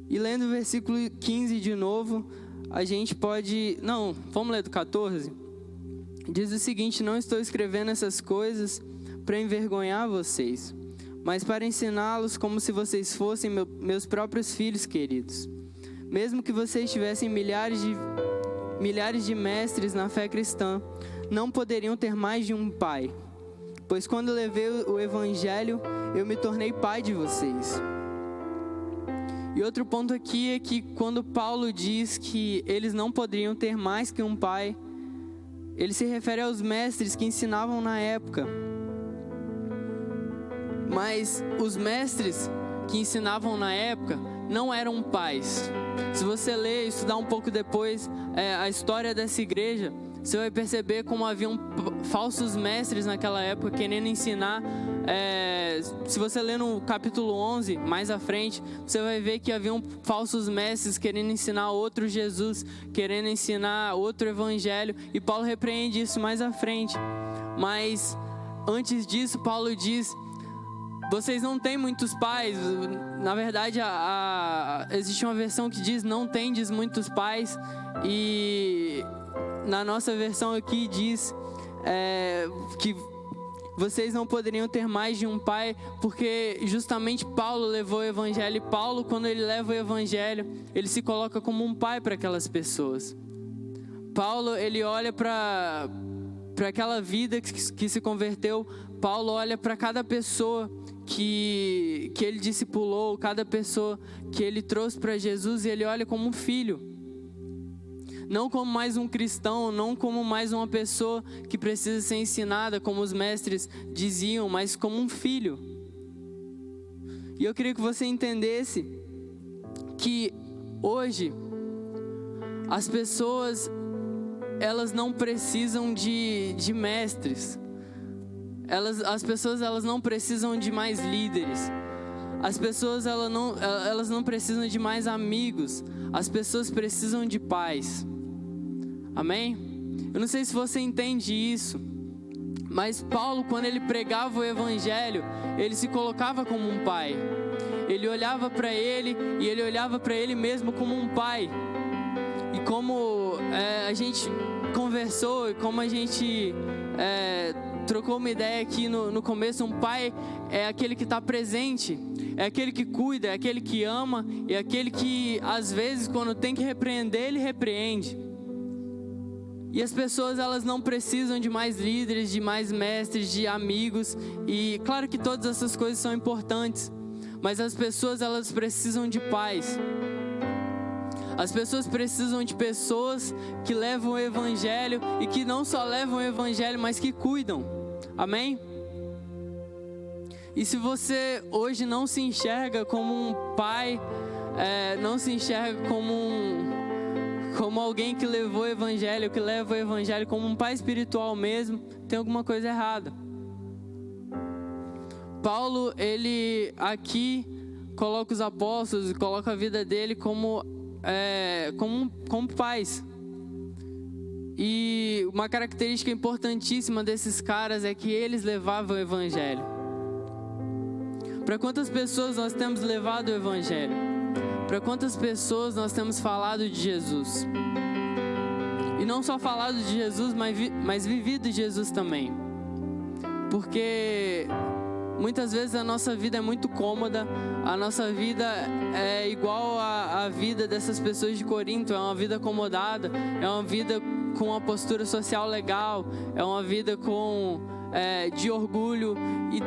E lendo o versículo 15 de novo, a gente pode... Não, vamos ler do 14. Diz o seguinte: não estou escrevendo essas coisas para envergonhar vocês, mas para ensiná-los como se vocês fossem meus próprios filhos queridos. Mesmo que vocês tivessem milhares de mestres na fé cristã, não poderiam ter mais de um pai. Pois quando levei o evangelho, eu me tornei pai de vocês. E outro ponto aqui é que quando Paulo diz que eles não poderiam ter mais que um pai, ele se refere aos mestres que ensinavam na época. Mas os mestres que ensinavam na época não eram pais. Se você ler e estudar um pouco depois a história dessa igreja, você vai perceber como haviam falsos mestres naquela época querendo ensinar. Se você ler no capítulo 11, mais à frente, você vai ver que haviam falsos mestres querendo ensinar outro Jesus, querendo ensinar outro evangelho, e Paulo repreende isso mais à frente. Mas antes disso, Paulo diz: vocês não têm muitos pais. Na verdade, existe uma versão que diz: não tendes muitos pais, e na nossa versão aqui diz que vocês não poderiam ter mais de um pai, porque justamente Paulo levou o evangelho. E Paulo, quando ele leva o evangelho, ele se coloca como um pai para aquelas pessoas. Paulo, ele olha para aquela vida que se converteu. Paulo olha para cada pessoa que ele discipulou, cada pessoa que ele trouxe para Jesus, e ele olha como um filho. Não como mais um cristão, não como mais uma pessoa que precisa ser ensinada, como os mestres diziam, mas como um filho. E eu queria que você entendesse que hoje as pessoas, elas não precisam de mestres. As pessoas, elas não precisam de mais líderes. As pessoas, elas não precisam de mais amigos. As pessoas precisam de paz. Amém? Eu não sei se você entende isso, mas Paulo, quando ele pregava o evangelho, ele se colocava como um pai. Ele olhava para ele e ele olhava para ele mesmo como um pai. E como a gente conversou e como a gente trocou uma ideia aqui no começo, um pai é aquele que está presente, é aquele que cuida, é aquele que ama, é aquele que às vezes quando tem que repreender, ele repreende. E as pessoas, elas não precisam de mais líderes, de mais mestres, de amigos. E claro que todas essas coisas são importantes, mas as pessoas, elas precisam de paz. As pessoas precisam de pessoas que levam o evangelho e que não só levam o evangelho, mas que cuidam. Amém? E se você hoje não se enxerga como um pai, não se enxerga como alguém que levou o evangelho, que leva o evangelho como um pai espiritual mesmo, tem alguma coisa errada. Paulo, ele aqui coloca os apóstolos e coloca a vida dele como pais. E uma característica importantíssima desses caras é que eles levavam o evangelho. Para quantas pessoas nós temos levado o evangelho? Para quantas pessoas nós temos falado de Jesus? E não só falado de Jesus, mas vivido Jesus também. Porque muitas vezes a nossa vida é muito cômoda, a nossa vida é igual à vida dessas pessoas de Corinto, é uma vida acomodada, é uma vida com uma postura social legal, é uma vida de orgulho, e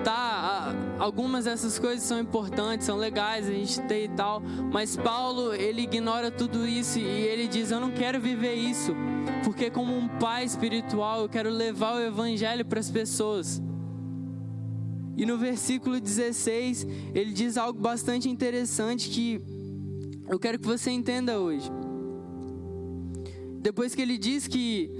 algumas dessas coisas são importantes, são legais a gente ter e tal, mas Paulo, ele ignora tudo isso e ele diz: eu não quero viver isso, porque como um pai espiritual eu quero levar o evangelho para as pessoas. E no versículo 16 ele diz algo bastante interessante que eu quero que você entenda hoje. Depois que ele diz que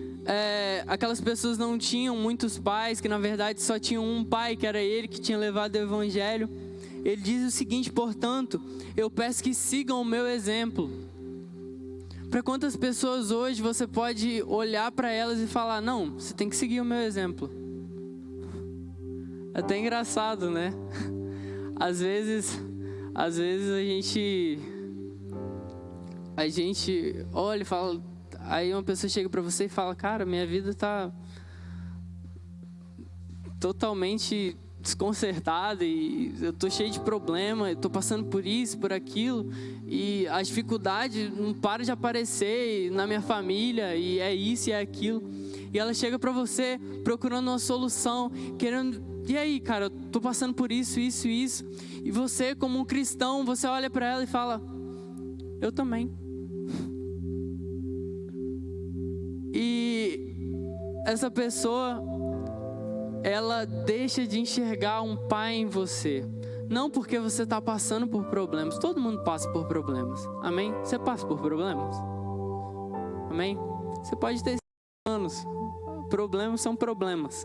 aquelas pessoas não tinham muitos pais, que na verdade só tinham um pai, que era ele que tinha levado o evangelho, ele diz o seguinte: portanto, eu peço que sigam o meu exemplo. Para quantas pessoas hoje você pode olhar para elas e falar: não, você tem que seguir o meu exemplo? É até engraçado, né? Às vezes a gente olha e fala. Aí uma pessoa chega pra você e fala: cara, minha vida tá totalmente desconcertada e eu tô cheio de problema, eu tô passando por isso, por aquilo, e a dificuldade não para de aparecer na minha família, e é isso e é aquilo. E ela chega pra você procurando uma solução, querendo: e aí, cara, eu tô passando por isso. E você, como um cristão, você olha pra ela e fala: eu também. E essa pessoa, ela deixa de enxergar um pai em você. Não porque você está passando por problemas. Todo mundo passa por problemas. Amém? Você passa por problemas? Amém? Você pode ter anos. Problemas são problemas.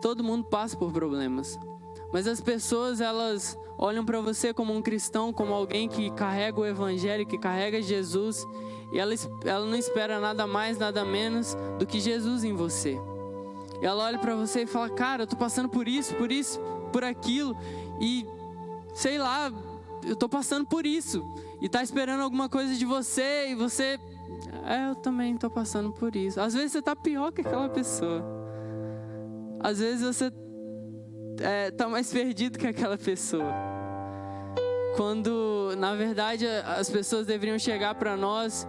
Todo mundo passa por problemas. Mas as pessoas, elas olham para você como um cristão, como alguém que carrega o evangelho, que carrega Jesus. E ela não espera nada mais, nada menos do que Jesus em você. E ela olha para você e fala: cara, eu tô passando por isso, por aquilo. E sei lá, eu tô passando por isso. E tá esperando alguma coisa de você. E você: eu também tô passando por isso. Às vezes você tá pior que aquela pessoa. Às vezes você tá mais perdido que aquela pessoa. Quando, na verdade, as pessoas deveriam chegar para nós,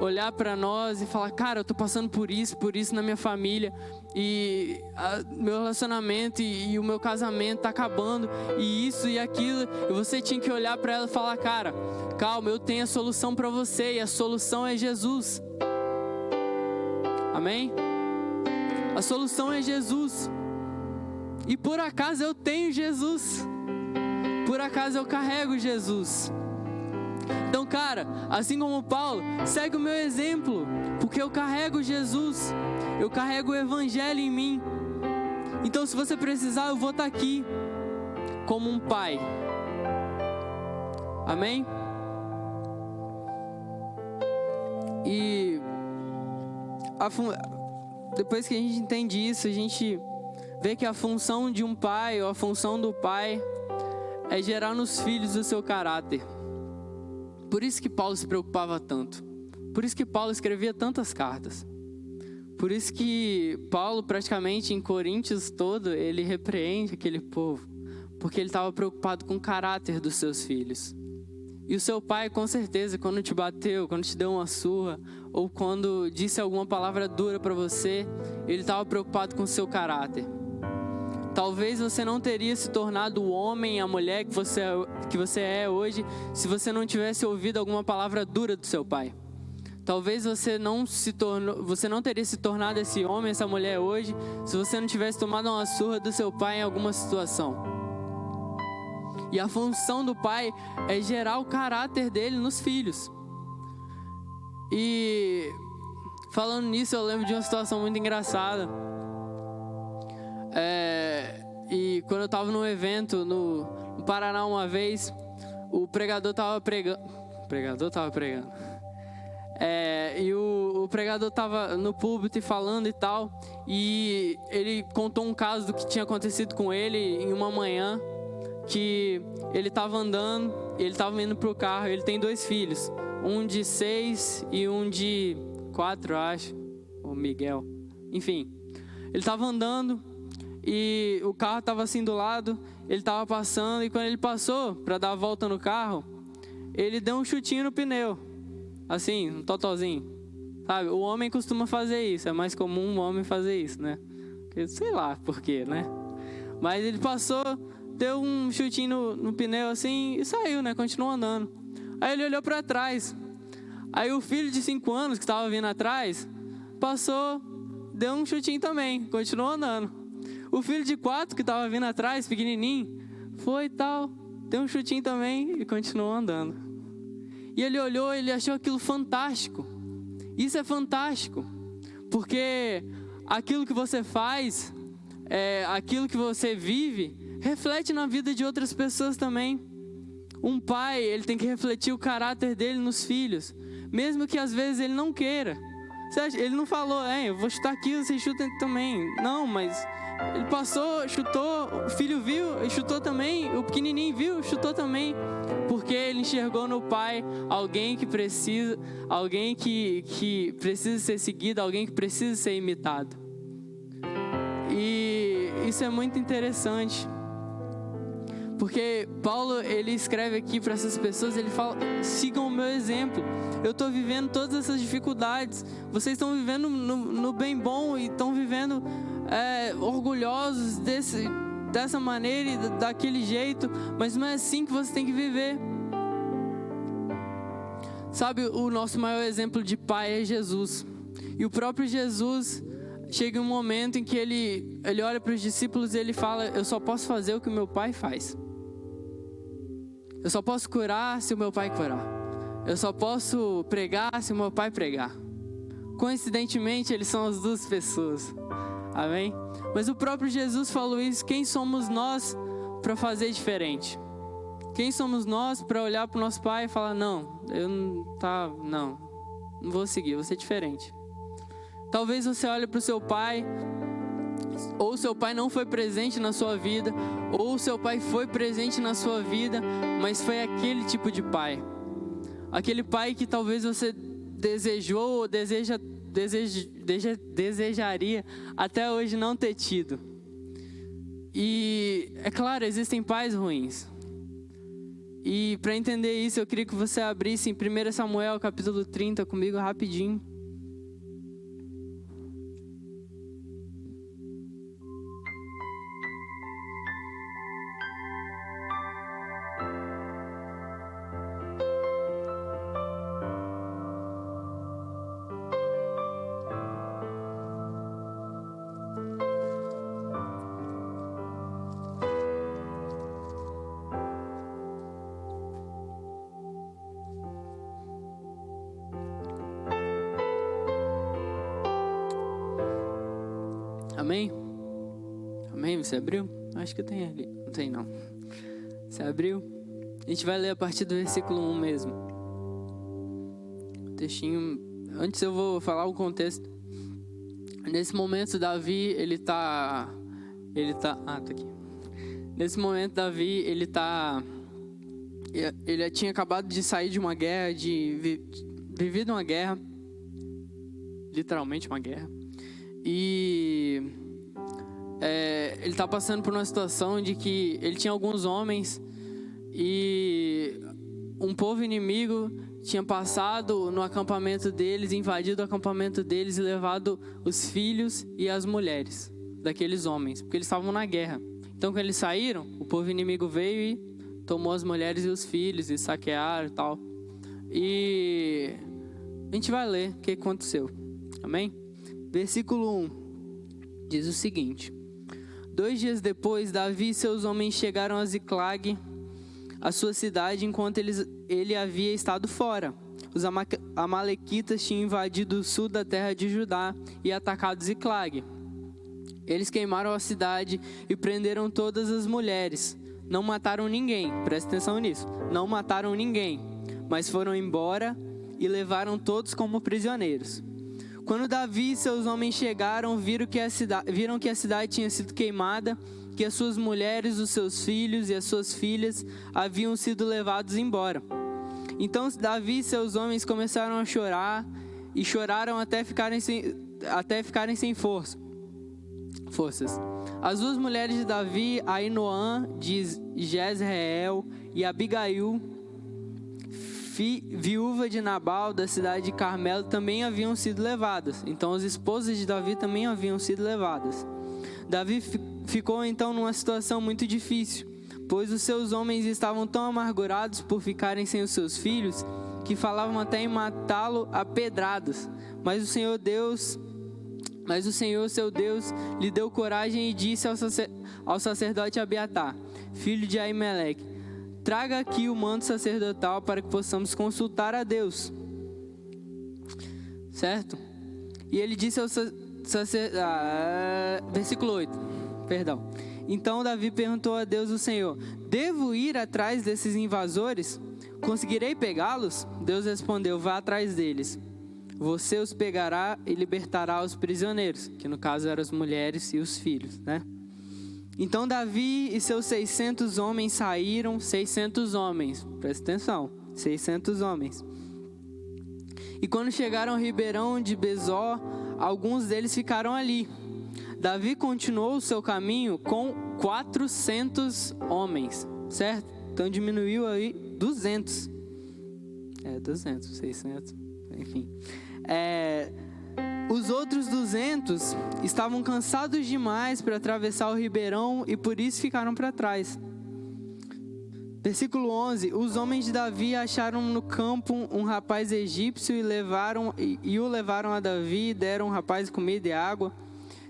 olhar para nós e falar: cara, eu tô passando por isso na minha família, e meu relacionamento e o meu casamento tá acabando, e isso e aquilo. E você tinha que olhar para ela e falar: cara, calma, eu tenho a solução para você, e a solução é Jesus. Amém? A solução é Jesus. E por acaso eu tenho Jesus. Por acaso eu carrego Jesus. Então, cara, assim como Paulo, segue o meu exemplo, porque eu carrego Jesus. Eu carrego o Evangelho em mim. Então, se você precisar, eu vou estar aqui como um pai. Amém? E depois que a gente entende isso, a gente vê que a função de um pai, ou a função do pai, é gerar nos filhos o seu caráter. Por isso que Paulo se preocupava tanto. Por isso que Paulo escrevia tantas cartas. Por isso que Paulo, praticamente em Coríntios todo, ele repreende aquele povo. Porque ele estava preocupado com o caráter dos seus filhos. E o seu pai, com certeza, quando te bateu, quando te deu uma surra, ou quando disse alguma palavra dura para você, ele estava preocupado com o seu caráter. Talvez você não teria se tornado o homem, a mulher que você é hoje, se você não tivesse ouvido alguma palavra dura do seu pai. Talvez você não teria se tornado esse homem, essa mulher hoje, se você não tivesse tomado uma surra do seu pai em alguma situação. E a função do pai é gerar o caráter dele nos filhos. E falando nisso, eu lembro de uma situação muito engraçada. E quando eu estava num evento no Paraná uma vez, o pregador estava pregando. E o pregador estava no púlpito e falando e tal. E ele contou um caso do que tinha acontecido com ele em uma manhã. Que ele estava andando, ele estava indo pro carro, ele tem 2 filhos, um de 6 e um de 4, acho, o Miguel, enfim. Ele estava andando e o carro estava assim do lado, ele estava passando e quando ele passou para dar a volta no carro, ele deu um chutinho no pneu, assim, um totozinho, sabe? O homem costuma fazer isso, é mais comum um homem fazer isso, né? Porque, sei lá por quê, né? Mas ele passou, deu um chutinho no pneu assim e saiu, né? Continuou andando. Aí ele olhou para trás. Aí o filho de 5 anos que estava vindo atrás passou, deu um chutinho também, continuou andando. O filho de 4 que estava vindo atrás, pequenininho, foi e tal, deu um chutinho também e continuou andando. E ele olhou, ele achou aquilo fantástico. Isso é fantástico, porque aquilo que você faz, aquilo que você vive, reflete na vida de outras pessoas também. Um pai, ele tem que refletir o caráter dele nos filhos, mesmo que às vezes ele não queira. Ele não falou, eu vou chutar aqui, você chuta também. Não, mas ele passou, chutou, o filho viu e chutou também, o pequenininho viu, chutou também, porque ele enxergou no pai alguém que precisa ser seguido, alguém que precisa ser imitado. E isso é muito interessante. Porque Paulo, ele escreve aqui para essas pessoas, ele fala, sigam o meu exemplo. Eu estou vivendo todas essas dificuldades. Vocês estão vivendo no bem bom e estão vivendo orgulhosos dessa maneira e daquele jeito. Mas não é assim que você tem que viver. Sabe, o nosso maior exemplo de pai é Jesus. E o próprio Jesus chega um momento em que ele olha para os discípulos e ele fala, eu só posso fazer o que o meu pai faz. Eu só posso curar se o meu pai curar. Eu só posso pregar se o meu pai pregar. Coincidentemente, eles são as 2 pessoas. Amém? Mas o próprio Jesus falou isso. Quem somos nós para fazer diferente? Quem somos nós para olhar para o nosso pai e falar, não vou seguir, vou ser diferente. Talvez você olhe para o seu pai, ou seu pai não foi presente na sua vida, ou seu pai foi presente na sua vida, mas foi aquele tipo de pai. Aquele pai que talvez você desejou ou desejaria até hoje não ter tido. E é claro, existem pais ruins. E para entender isso, eu queria que você abrisse em 1 Samuel capítulo 30 comigo rapidinho. Amém? Amém? Você abriu? Acho que tem ali. Não tem não. Você abriu? A gente vai ler a partir do versículo 1 mesmo. O textinho. Antes eu vou falar o contexto. Nesse momento Davi, ele tá aqui. Nesse momento Davi, ele tinha acabado de sair de uma guerra, vivido uma guerra, literalmente uma guerra. E ele tá passando por uma situação de que ele tinha alguns homens e um povo inimigo tinha passado no acampamento deles, invadido o acampamento deles e levado os filhos e as mulheres daqueles homens, porque eles estavam na guerra. Então, quando eles saíram, o povo inimigo veio e tomou as mulheres e os filhos e saquearam e tal. E a gente vai ler o que aconteceu. Amém? Versículo 1 diz o seguinte: 2 dias depois, Davi e seus homens chegaram a Ziclag, a sua cidade, enquanto ele havia estado fora. Os amalequitas tinham invadido o sul da terra de Judá e atacado Ziclag. Eles queimaram a cidade e prenderam todas as mulheres. Não mataram ninguém, presta atenção nisso. Não mataram ninguém, mas foram embora e levaram todos como prisioneiros. Quando Davi e seus homens chegaram, viram que a cidade tinha sido queimada, que as suas mulheres, os seus filhos e as suas filhas haviam sido levados embora. Então Davi e seus homens começaram a chorar e choraram até ficarem sem forças. As duas mulheres de Davi, Ainoã de Jezreel e Abigail, viúva de Nabal da cidade de Carmelo, também haviam sido levadas. Então as esposas de Davi também haviam sido levadas. Davi ficou então numa situação muito difícil, pois os seus homens estavam tão amargurados por ficarem sem os seus filhos, que falavam até em matá-lo a pedradas. Mas o Senhor, seu Deus, lhe deu coragem e disse ao sacerdote Abiatar, filho de Aimeleque: traga aqui o manto sacerdotal para que possamos consultar a Deus. Certo? E ele disse ao versículo 8, perdão. Então Davi perguntou a Deus, o Senhor: devo ir atrás desses invasores? Conseguirei pegá-los? Deus respondeu: vá atrás deles. Você os pegará e libertará os prisioneiros, que no caso eram as mulheres e os filhos, né? Então Davi e seus 600 homens saíram, 600 homens, presta atenção, 600 homens. E quando chegaram ao ribeirão de Besor, alguns deles ficaram ali. Davi continuou o seu caminho com 400 homens, certo? Então diminuiu aí 200. 200, 600, enfim. Os outros 200 estavam cansados demais para atravessar o ribeirão e por isso ficaram para trás. Versículo 11: os homens de Davi acharam no campo um rapaz egípcio e o levaram a Davi e deram ao rapaz comida e água,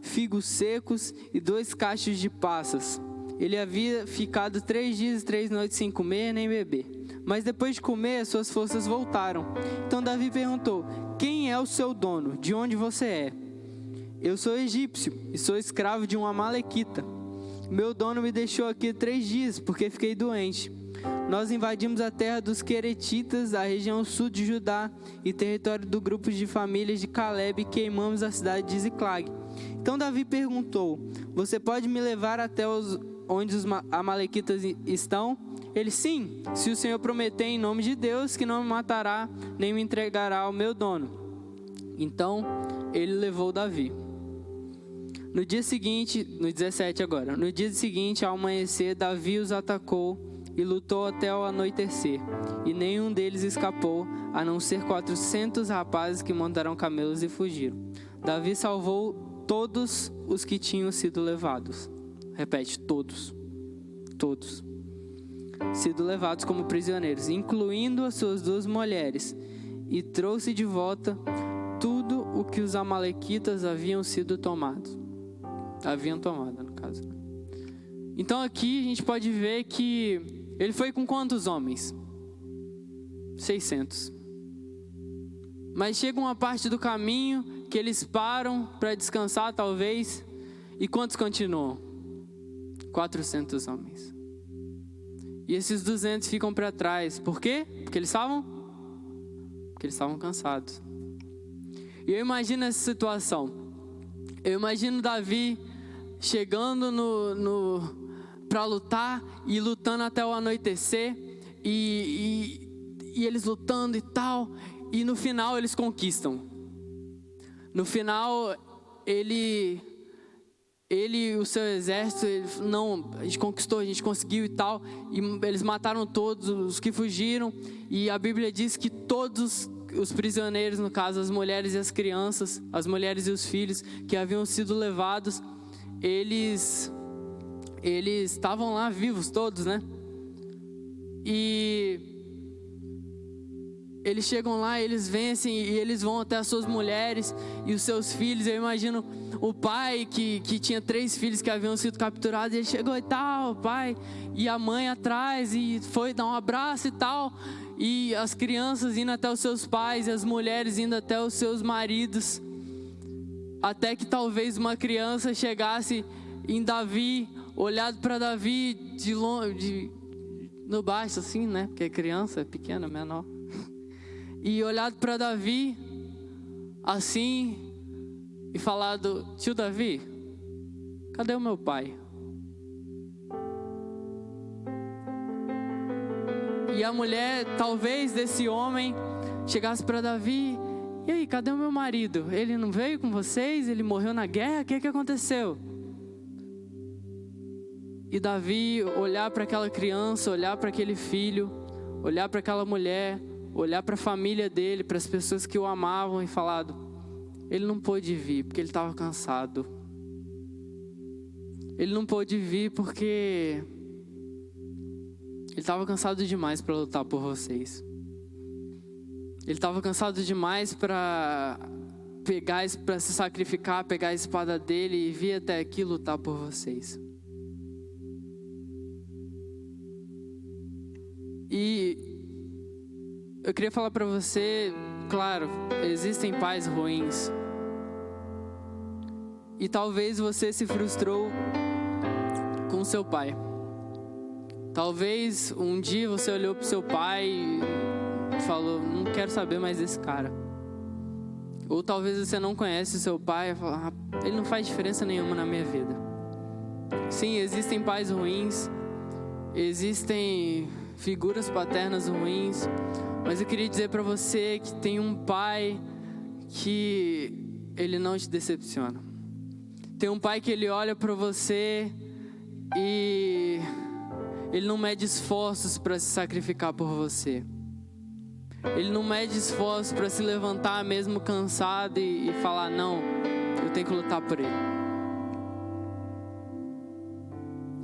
figos secos e 2 cachos de passas. Ele havia ficado 3 dias e 3 noites sem comer nem beber. Mas depois de comer, suas forças voltaram. Então Davi perguntou: quem é o seu dono? De onde você é? Eu sou egípcio e sou escravo de um amalequita. Meu dono me deixou aqui 3 dias porque fiquei doente. Nós invadimos a terra dos Queretitas, a região sul de Judá e território do grupo de famílias de Caleb, e queimamos a cidade de Ziclag. Então Davi perguntou: você pode me levar até onde os amalequitas estão? Ele: sim, se o Senhor prometer em nome de Deus que não me matará, nem me entregará ao meu dono. Então ele levou Davi. No dia seguinte, no 17 agora, no dia seguinte, ao amanhecer, Davi os atacou e lutou até o anoitecer. E nenhum deles escapou, a não ser 400 rapazes que montaram camelos e fugiram. Davi salvou todos os que tinham sido levados. Repete, todos. Todos. Sido levados como prisioneiros, incluindo as suas 2 mulheres, e trouxe de volta tudo o que os amalequitas haviam tomado, no caso. Então aqui a gente pode ver que ele foi com quantos homens? 600. Mas chega uma parte do caminho que eles param para descansar, talvez, E quantos continuam? 400 homens. E esses 200 ficam para trás. Por quê? Porque eles estavam cansados. E eu imagino essa situação. Eu imagino Davi chegando para lutar e lutando até o anoitecer. E eles lutando e tal. E no final eles conquistam. No final ele e o seu exército, a gente conquistou, a gente conseguiu e tal. E eles mataram todos os que fugiram. E a Bíblia diz que todos os prisioneiros, no caso as mulheres e as crianças, as mulheres e os filhos que haviam sido levados, eles estavam lá vivos todos, né? E eles chegam lá, eles vencem e eles vão até as suas mulheres e os seus filhos. Eu imagino o pai que tinha 3 filhos que haviam sido capturados. Ele chegou e tal, pai, e a mãe atrás, e foi dar um abraço e tal. E as crianças indo até os seus pais, e as mulheres indo até os seus maridos. Até que talvez uma criança chegasse em Davi, olhado para Davi de longe, no baixo assim, né? Porque criança é pequena, menor. E olhado para Davi, assim, e falado: tio Davi, cadê o meu pai? E a mulher, talvez, desse homem, chegasse para Davi: e aí, cadê o meu marido? Ele não veio com vocês? Ele morreu na guerra? O que aconteceu? E Davi olhar para aquela criança, olhar para aquele filho, olhar para aquela mulher, olhar para a família dele, para as pessoas que o amavam, e falado: ele não pôde vir porque ele estava cansado. Ele não pôde vir porque ele estava cansado demais para lutar por vocês. Ele estava cansado demais para se sacrificar, pegar a espada dele e vir até aqui lutar por vocês. E eu queria falar para você, claro, existem pais ruins. E talvez você se frustrou com seu pai. Talvez um dia você olhou para o seu pai e falou: não quero saber mais desse cara. Ou talvez você não conhece o seu pai e falou: ele não faz diferença nenhuma na minha vida. Sim, existem pais ruins, existem figuras paternas ruins, mas eu queria dizer para você que tem um pai que ele não te decepciona. Tem um pai que ele olha para você e ele não mede esforços para se sacrificar por você. Ele não mede esforços para se levantar mesmo cansado e falar: não, eu tenho que lutar por ele.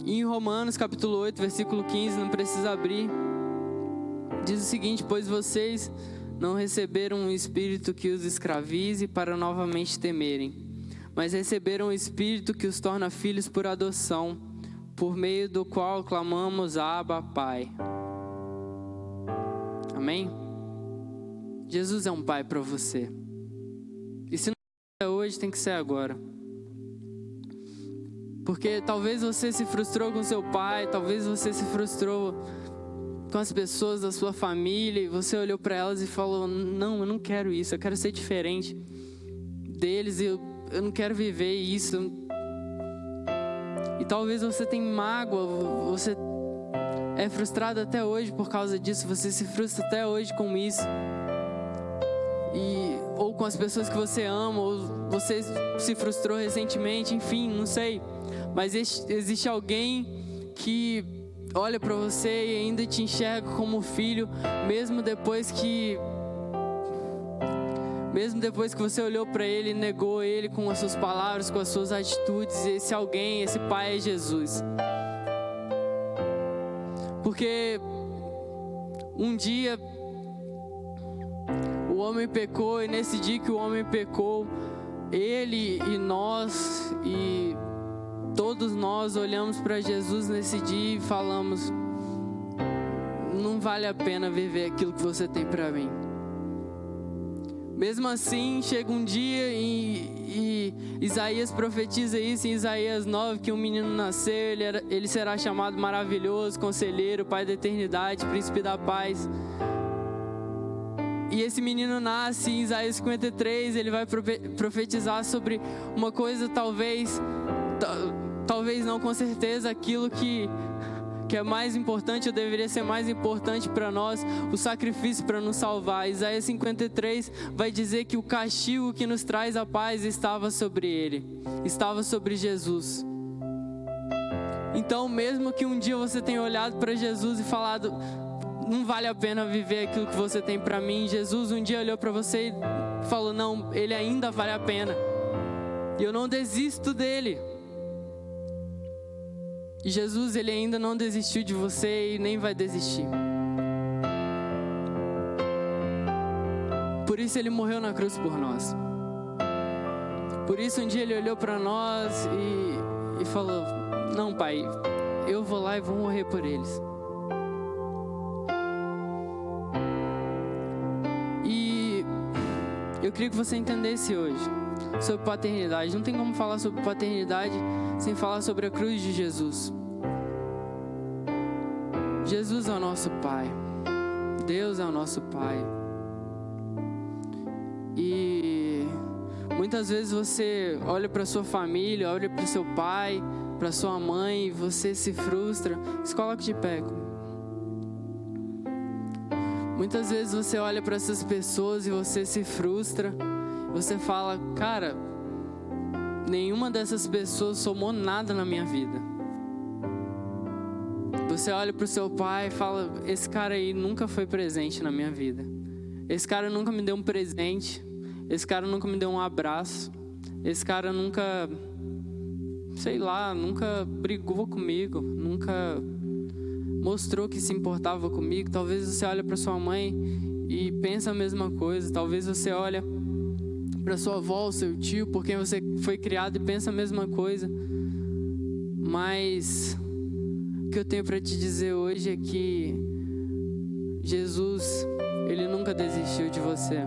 E em Romanos capítulo 8, versículo 15, não precisa abrir, diz o seguinte: pois vocês não receberam um espírito que os escravize para novamente temerem, mas receberam um espírito que os torna filhos por adoção, por meio do qual clamamos: Abba, Pai. Amém? Jesus é um pai para você. E se não é hoje, tem que ser agora. Porque talvez você se frustrou com seu pai, talvez você se frustrou com as pessoas da sua família, e você olhou para elas e falou: não, eu não quero isso, eu quero ser diferente deles, eu não quero viver isso. E talvez você tenha mágoa, você é frustrado até hoje por causa disso, você se frustra até hoje com isso. Ou com as pessoas que você ama, ou você se frustrou recentemente, enfim, não sei. Mas existe alguém que olha para você e ainda te enxerga como filho, mesmo depois que você olhou para ele e negou ele com as suas palavras, com as suas atitudes. Esse alguém, esse pai é Jesus. Porque um dia o homem pecou, e nesse dia que o homem pecou, ele e nós e todos nós olhamos para Jesus nesse dia e falamos: não vale a pena viver aquilo que você tem para mim. Mesmo assim, chega um dia e Isaías profetiza isso em Isaías 9, que um menino nasceu, ele será chamado maravilhoso, conselheiro, pai da eternidade, príncipe da paz. E esse menino nasce em Isaías 53, ele vai profetizar sobre uma coisa, talvez não, com certeza, aquilo que é mais importante, ou deveria ser mais importante para nós, o sacrifício para nos salvar. Isaías 53 vai dizer que o castigo que nos traz a paz estava sobre ele, estava sobre Jesus. Então, mesmo que um dia você tenha olhado para Jesus e falado, não vale a pena viver aquilo que você tem para mim, Jesus um dia olhou para você e falou, não, ele ainda vale a pena, e eu não desisto dele. E Jesus, ele ainda não desistiu de você e nem vai desistir. Por isso ele morreu na cruz por nós. Por isso um dia ele olhou para nós e falou, não, Pai, eu vou lá e vou morrer por eles. E eu queria que você entendesse hoje sobre paternidade. Não tem como falar sobre paternidade sem falar sobre a cruz de Jesus. Jesus é o nosso Pai. Deus é o nosso Pai. E muitas vezes você olha para sua família, olha para o seu pai, para sua mãe, e você se frustra. Se coloque de pé. Muitas vezes você olha para essas pessoas e você se frustra. Você fala, cara, nenhuma dessas pessoas somou nada na minha vida. Você olha para o seu pai e fala, esse cara aí nunca foi presente na minha vida. Esse cara nunca me deu um presente. Esse cara nunca me deu um abraço. Esse cara nunca, nunca brigou comigo. Nunca mostrou que se importava comigo. Talvez você olhe para sua mãe e pensa a mesma coisa. Talvez você olhe para sua avó, seu tio, por quem você foi criado, e pensa a mesma coisa. Mas o que eu tenho para te dizer hoje é que Jesus, ele nunca desistiu de você.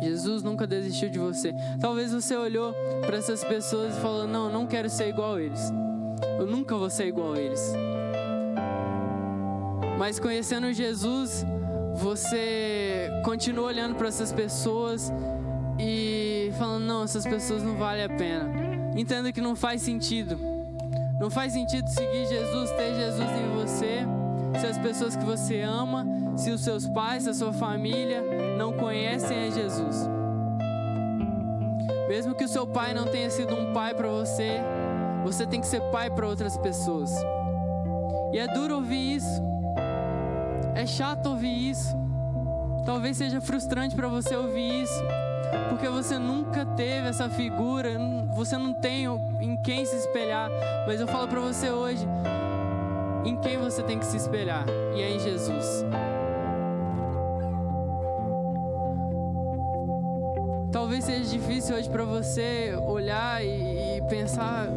Jesus nunca desistiu de você. Talvez você olhou para essas pessoas e falou, não quero ser igual a eles. Eu nunca vou ser igual a eles. Mas conhecendo Jesus, você continua olhando para essas pessoas e falando, não, essas pessoas não valem a pena. Entenda que não faz sentido. Não faz sentido seguir Jesus, ter Jesus em você, se as pessoas que você ama, se os seus pais, se a sua família não conhecem a Jesus. Mesmo que o seu pai não tenha sido um pai para você, você tem que ser pai para outras pessoas. E é duro ouvir isso. É chato ouvir isso. Talvez seja frustrante para você ouvir isso, porque você nunca teve essa figura, você não tem em quem se espelhar. Mas eu falo para você hoje, em quem você tem que se espelhar, e é em Jesus. Talvez seja difícil hoje para você olhar e pensar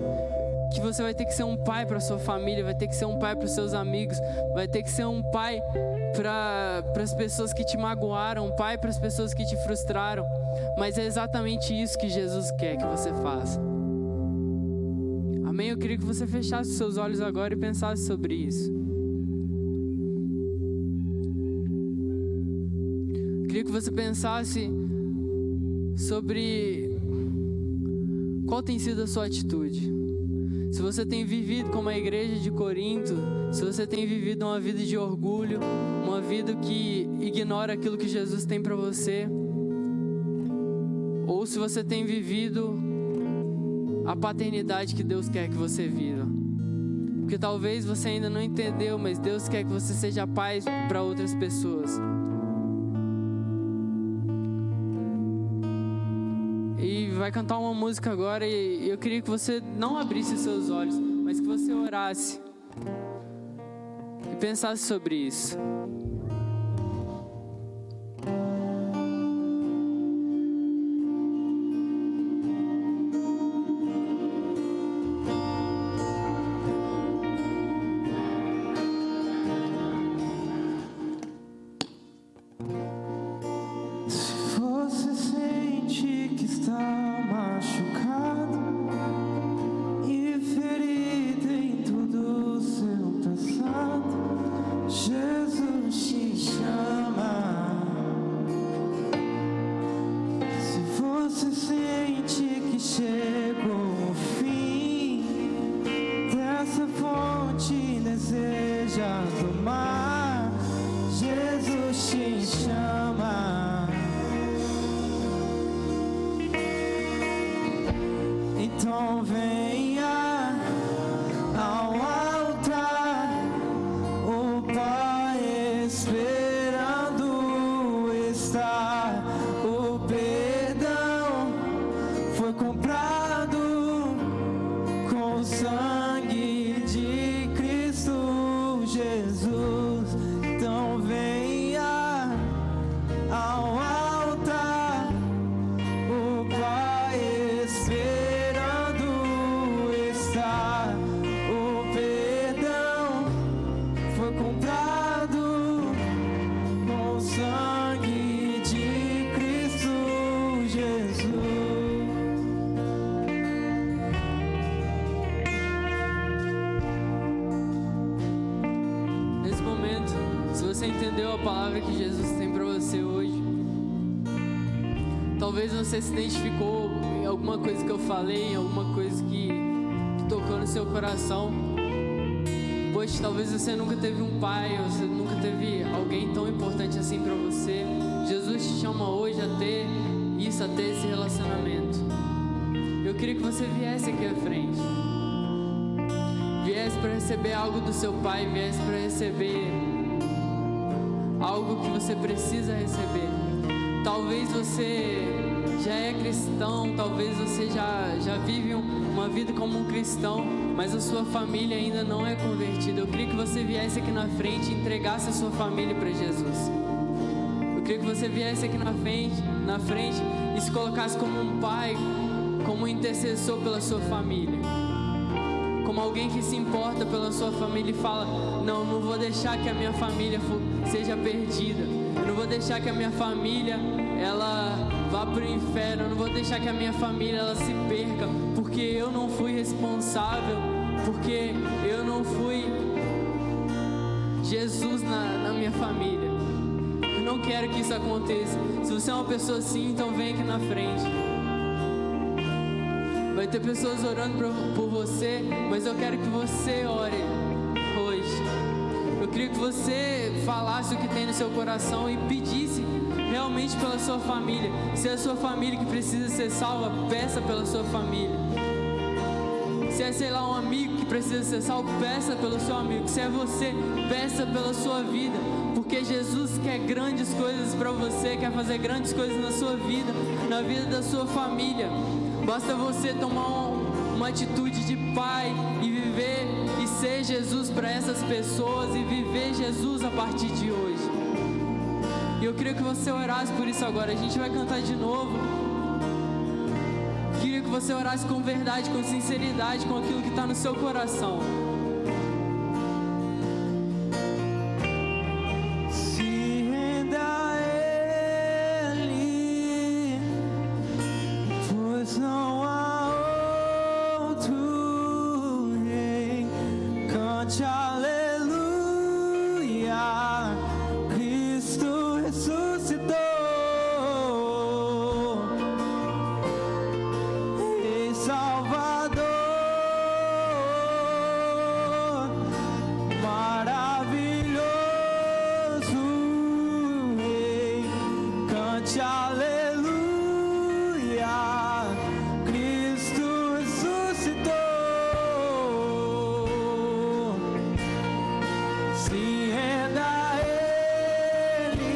que você vai ter que ser um pai para sua família, vai ter que ser um pai para os seus amigos, vai ter que ser um pai para as pessoas que te magoaram, um pai para as pessoas que te frustraram. Mas é exatamente isso que Jesus quer que você faça. Amém? Eu queria que você fechasse os seus olhos agora e pensasse sobre isso. Eu queria que você pensasse sobre qual tem sido a sua atitude. Se você tem vivido como a igreja de Corinto, se você tem vivido uma vida de orgulho, uma vida que ignora aquilo que Jesus tem para você, ou se você tem vivido a paternidade que Deus quer que você viva. Porque talvez você ainda não entendeu, mas Deus quer que você seja pai para outras pessoas. E vai cantar uma música agora e eu queria que você não abrisse seus olhos, mas que você orasse e pensasse sobre isso. Se te chama. Então venha ao altar, o Pai esperando está. O perdão foi comprado com o sangue de Cristo Jesus. Então venha ao altar, o Pai esperando está. O perdão foi comprado com o sangue de Cristo Jesus. Nesse momento, se você entendeu a palavra que Jesus tem para você hoje, talvez você se identificou em alguma coisa que eu falei, em alguma coisa que tocou no seu coração. Pois talvez você nunca teve um pai, você nunca teve alguém tão importante assim para você. Jesus te chama hoje a ter isso, a ter esse relacionamento. Eu queria que você viesse aqui à frente, viesse para receber algo do seu pai, viesse para receber algo que você precisa receber. Talvez você já é cristão, talvez você já vive uma vida como um cristão, mas a sua família ainda não é convertida. Eu queria que você viesse aqui na frente e entregasse a sua família para Jesus. Eu queria que você viesse aqui na frente e se colocasse como um pai, como um intercessor pela sua família, como alguém que se importa pela sua família e fala: não vou deixar que a minha família seja perdida, eu não vou deixar que a minha família ela vá para o inferno, eu não vou deixar que a minha família ela se perca, porque eu não fui responsável, porque eu não fui Jesus na minha família. Eu não quero que isso aconteça. Se você é uma pessoa assim, então vem aqui na frente. Vai ter pessoas orando por você, mas eu quero que você ore hoje. Eu queria que você falasse o que tem no seu coração e pedisse realmente pela sua família. Se é a sua família que precisa ser salva, peça pela sua família. Se é, sei lá, um amigo que precisa ser salvo, peça pelo seu amigo. Se é você, peça pela sua vida, porque Jesus quer grandes coisas para você, quer fazer grandes coisas na sua vida, na vida da sua família. Basta você tomar uma atitude de pai e viver e ser Jesus para essas pessoas e viver Jesus a partir de hoje. E eu queria que você orasse por isso agora. A gente vai cantar de novo. Queria que você orasse com verdade, com sinceridade, com aquilo que está no seu coração. Se renda a Ele, pois não há outro rei. Cante aleluia, Cristo ressuscitou. Ei, Salvador, maravilhoso Rei. Cante aleluia, Cristo ressuscitou. Se renda a Ele,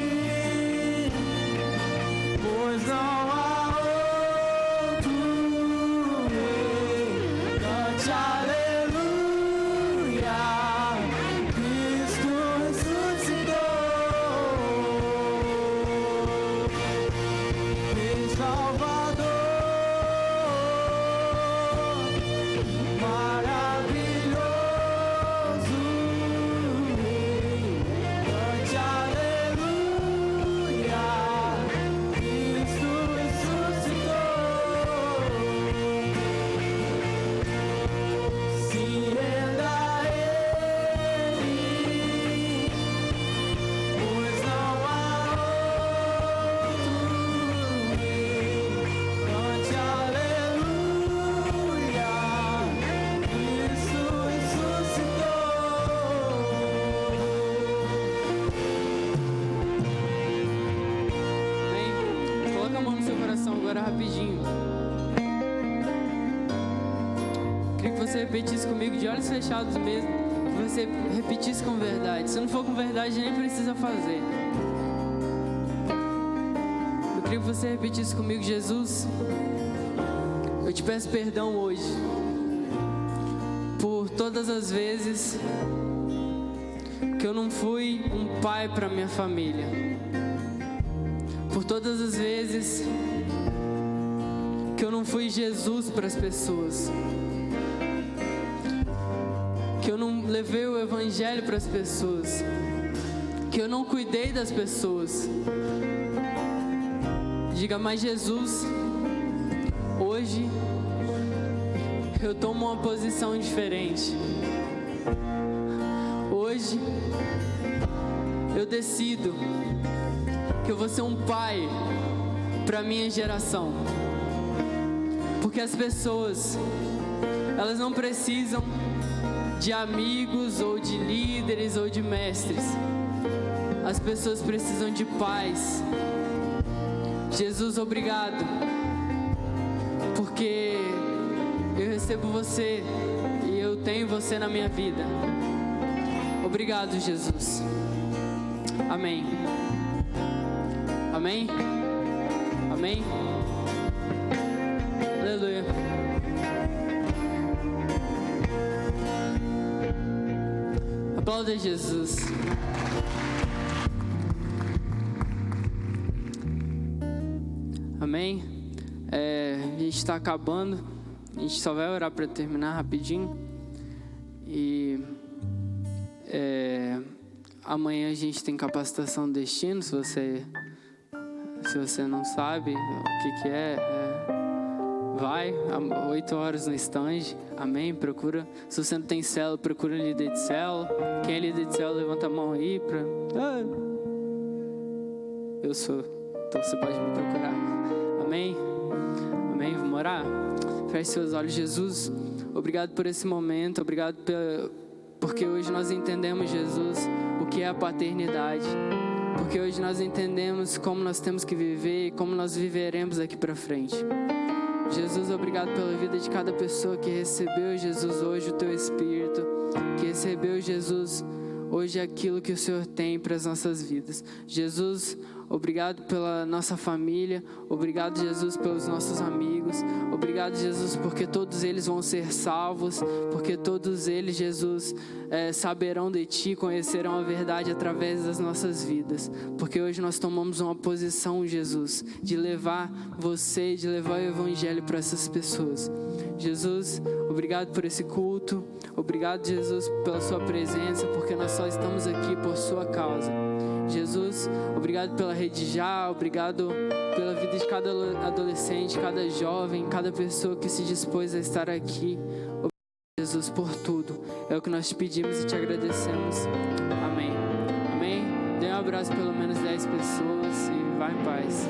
pois não há outro rei. Cante aleluia, Cristo ressuscitou. agora rapidinho. Queria que você repetisse comigo de olhos fechados mesmo. Que você repetisse com verdade. Se não for com verdade, nem precisa fazer. Eu queria que você repetisse comigo: Jesus, eu te peço perdão hoje por todas as vezes que eu não fui um pai para minha família, por todas as vezes que eu não fui Jesus para as pessoas, que eu não levei o evangelho para as pessoas, que eu não cuidei das pessoas. Diga: mas Jesus, hoje eu tomo uma posição diferente. Hoje eu decido que eu vou ser um pai para minha geração. Porque as pessoas, elas não precisam de amigos ou de líderes ou de mestres. As pessoas precisam de pais. Jesus, obrigado, porque eu recebo você e eu tenho você na minha vida. Obrigado, Jesus. Amém. Amém. Amém. Aleluia. Aplauda Jesus. Amém. A gente está acabando. A gente só vai orar para terminar rapidinho. E amanhã a gente tem capacitação do destino. Se você não sabe o que é, vai, 8 horas no stand. Amém. Procura. Se você não tem célula, procura líder de célula. Quem é líder de célula, levanta a mão aí. Eu sou. Então você pode me procurar. Amém. Amém. Vamos orar? Feche seus olhos. Jesus, obrigado por esse momento. Obrigado porque hoje nós entendemos, Jesus, o que é a paternidade. Porque hoje nós entendemos como nós temos que viver e como nós viveremos daqui para frente. Jesus, obrigado pela vida de cada pessoa que recebeu, Jesus, hoje o Teu Espírito, que recebeu, Jesus, hoje aquilo que o Senhor tem para as nossas vidas. Jesus, obrigado pela nossa família, obrigado, Jesus, pelos nossos amigos, obrigado, Jesus, porque todos eles vão ser salvos, porque todos eles, Jesus, saberão de Ti, conhecerão a verdade através das nossas vidas, porque hoje nós tomamos uma posição, Jesus, de levar você, de levar o Evangelho para essas pessoas. Jesus, obrigado por esse culto, obrigado, Jesus, pela Sua presença, porque nós só estamos aqui por Sua causa. Jesus, obrigado pela Rede Já, obrigado pela vida de cada adolescente, cada jovem, cada pessoa que se dispôs a estar aqui. Obrigado, Jesus, por tudo. É o que nós te pedimos e te agradecemos. Amém. Amém. Dê um abraço pelo menos 10 pessoas e vá em paz.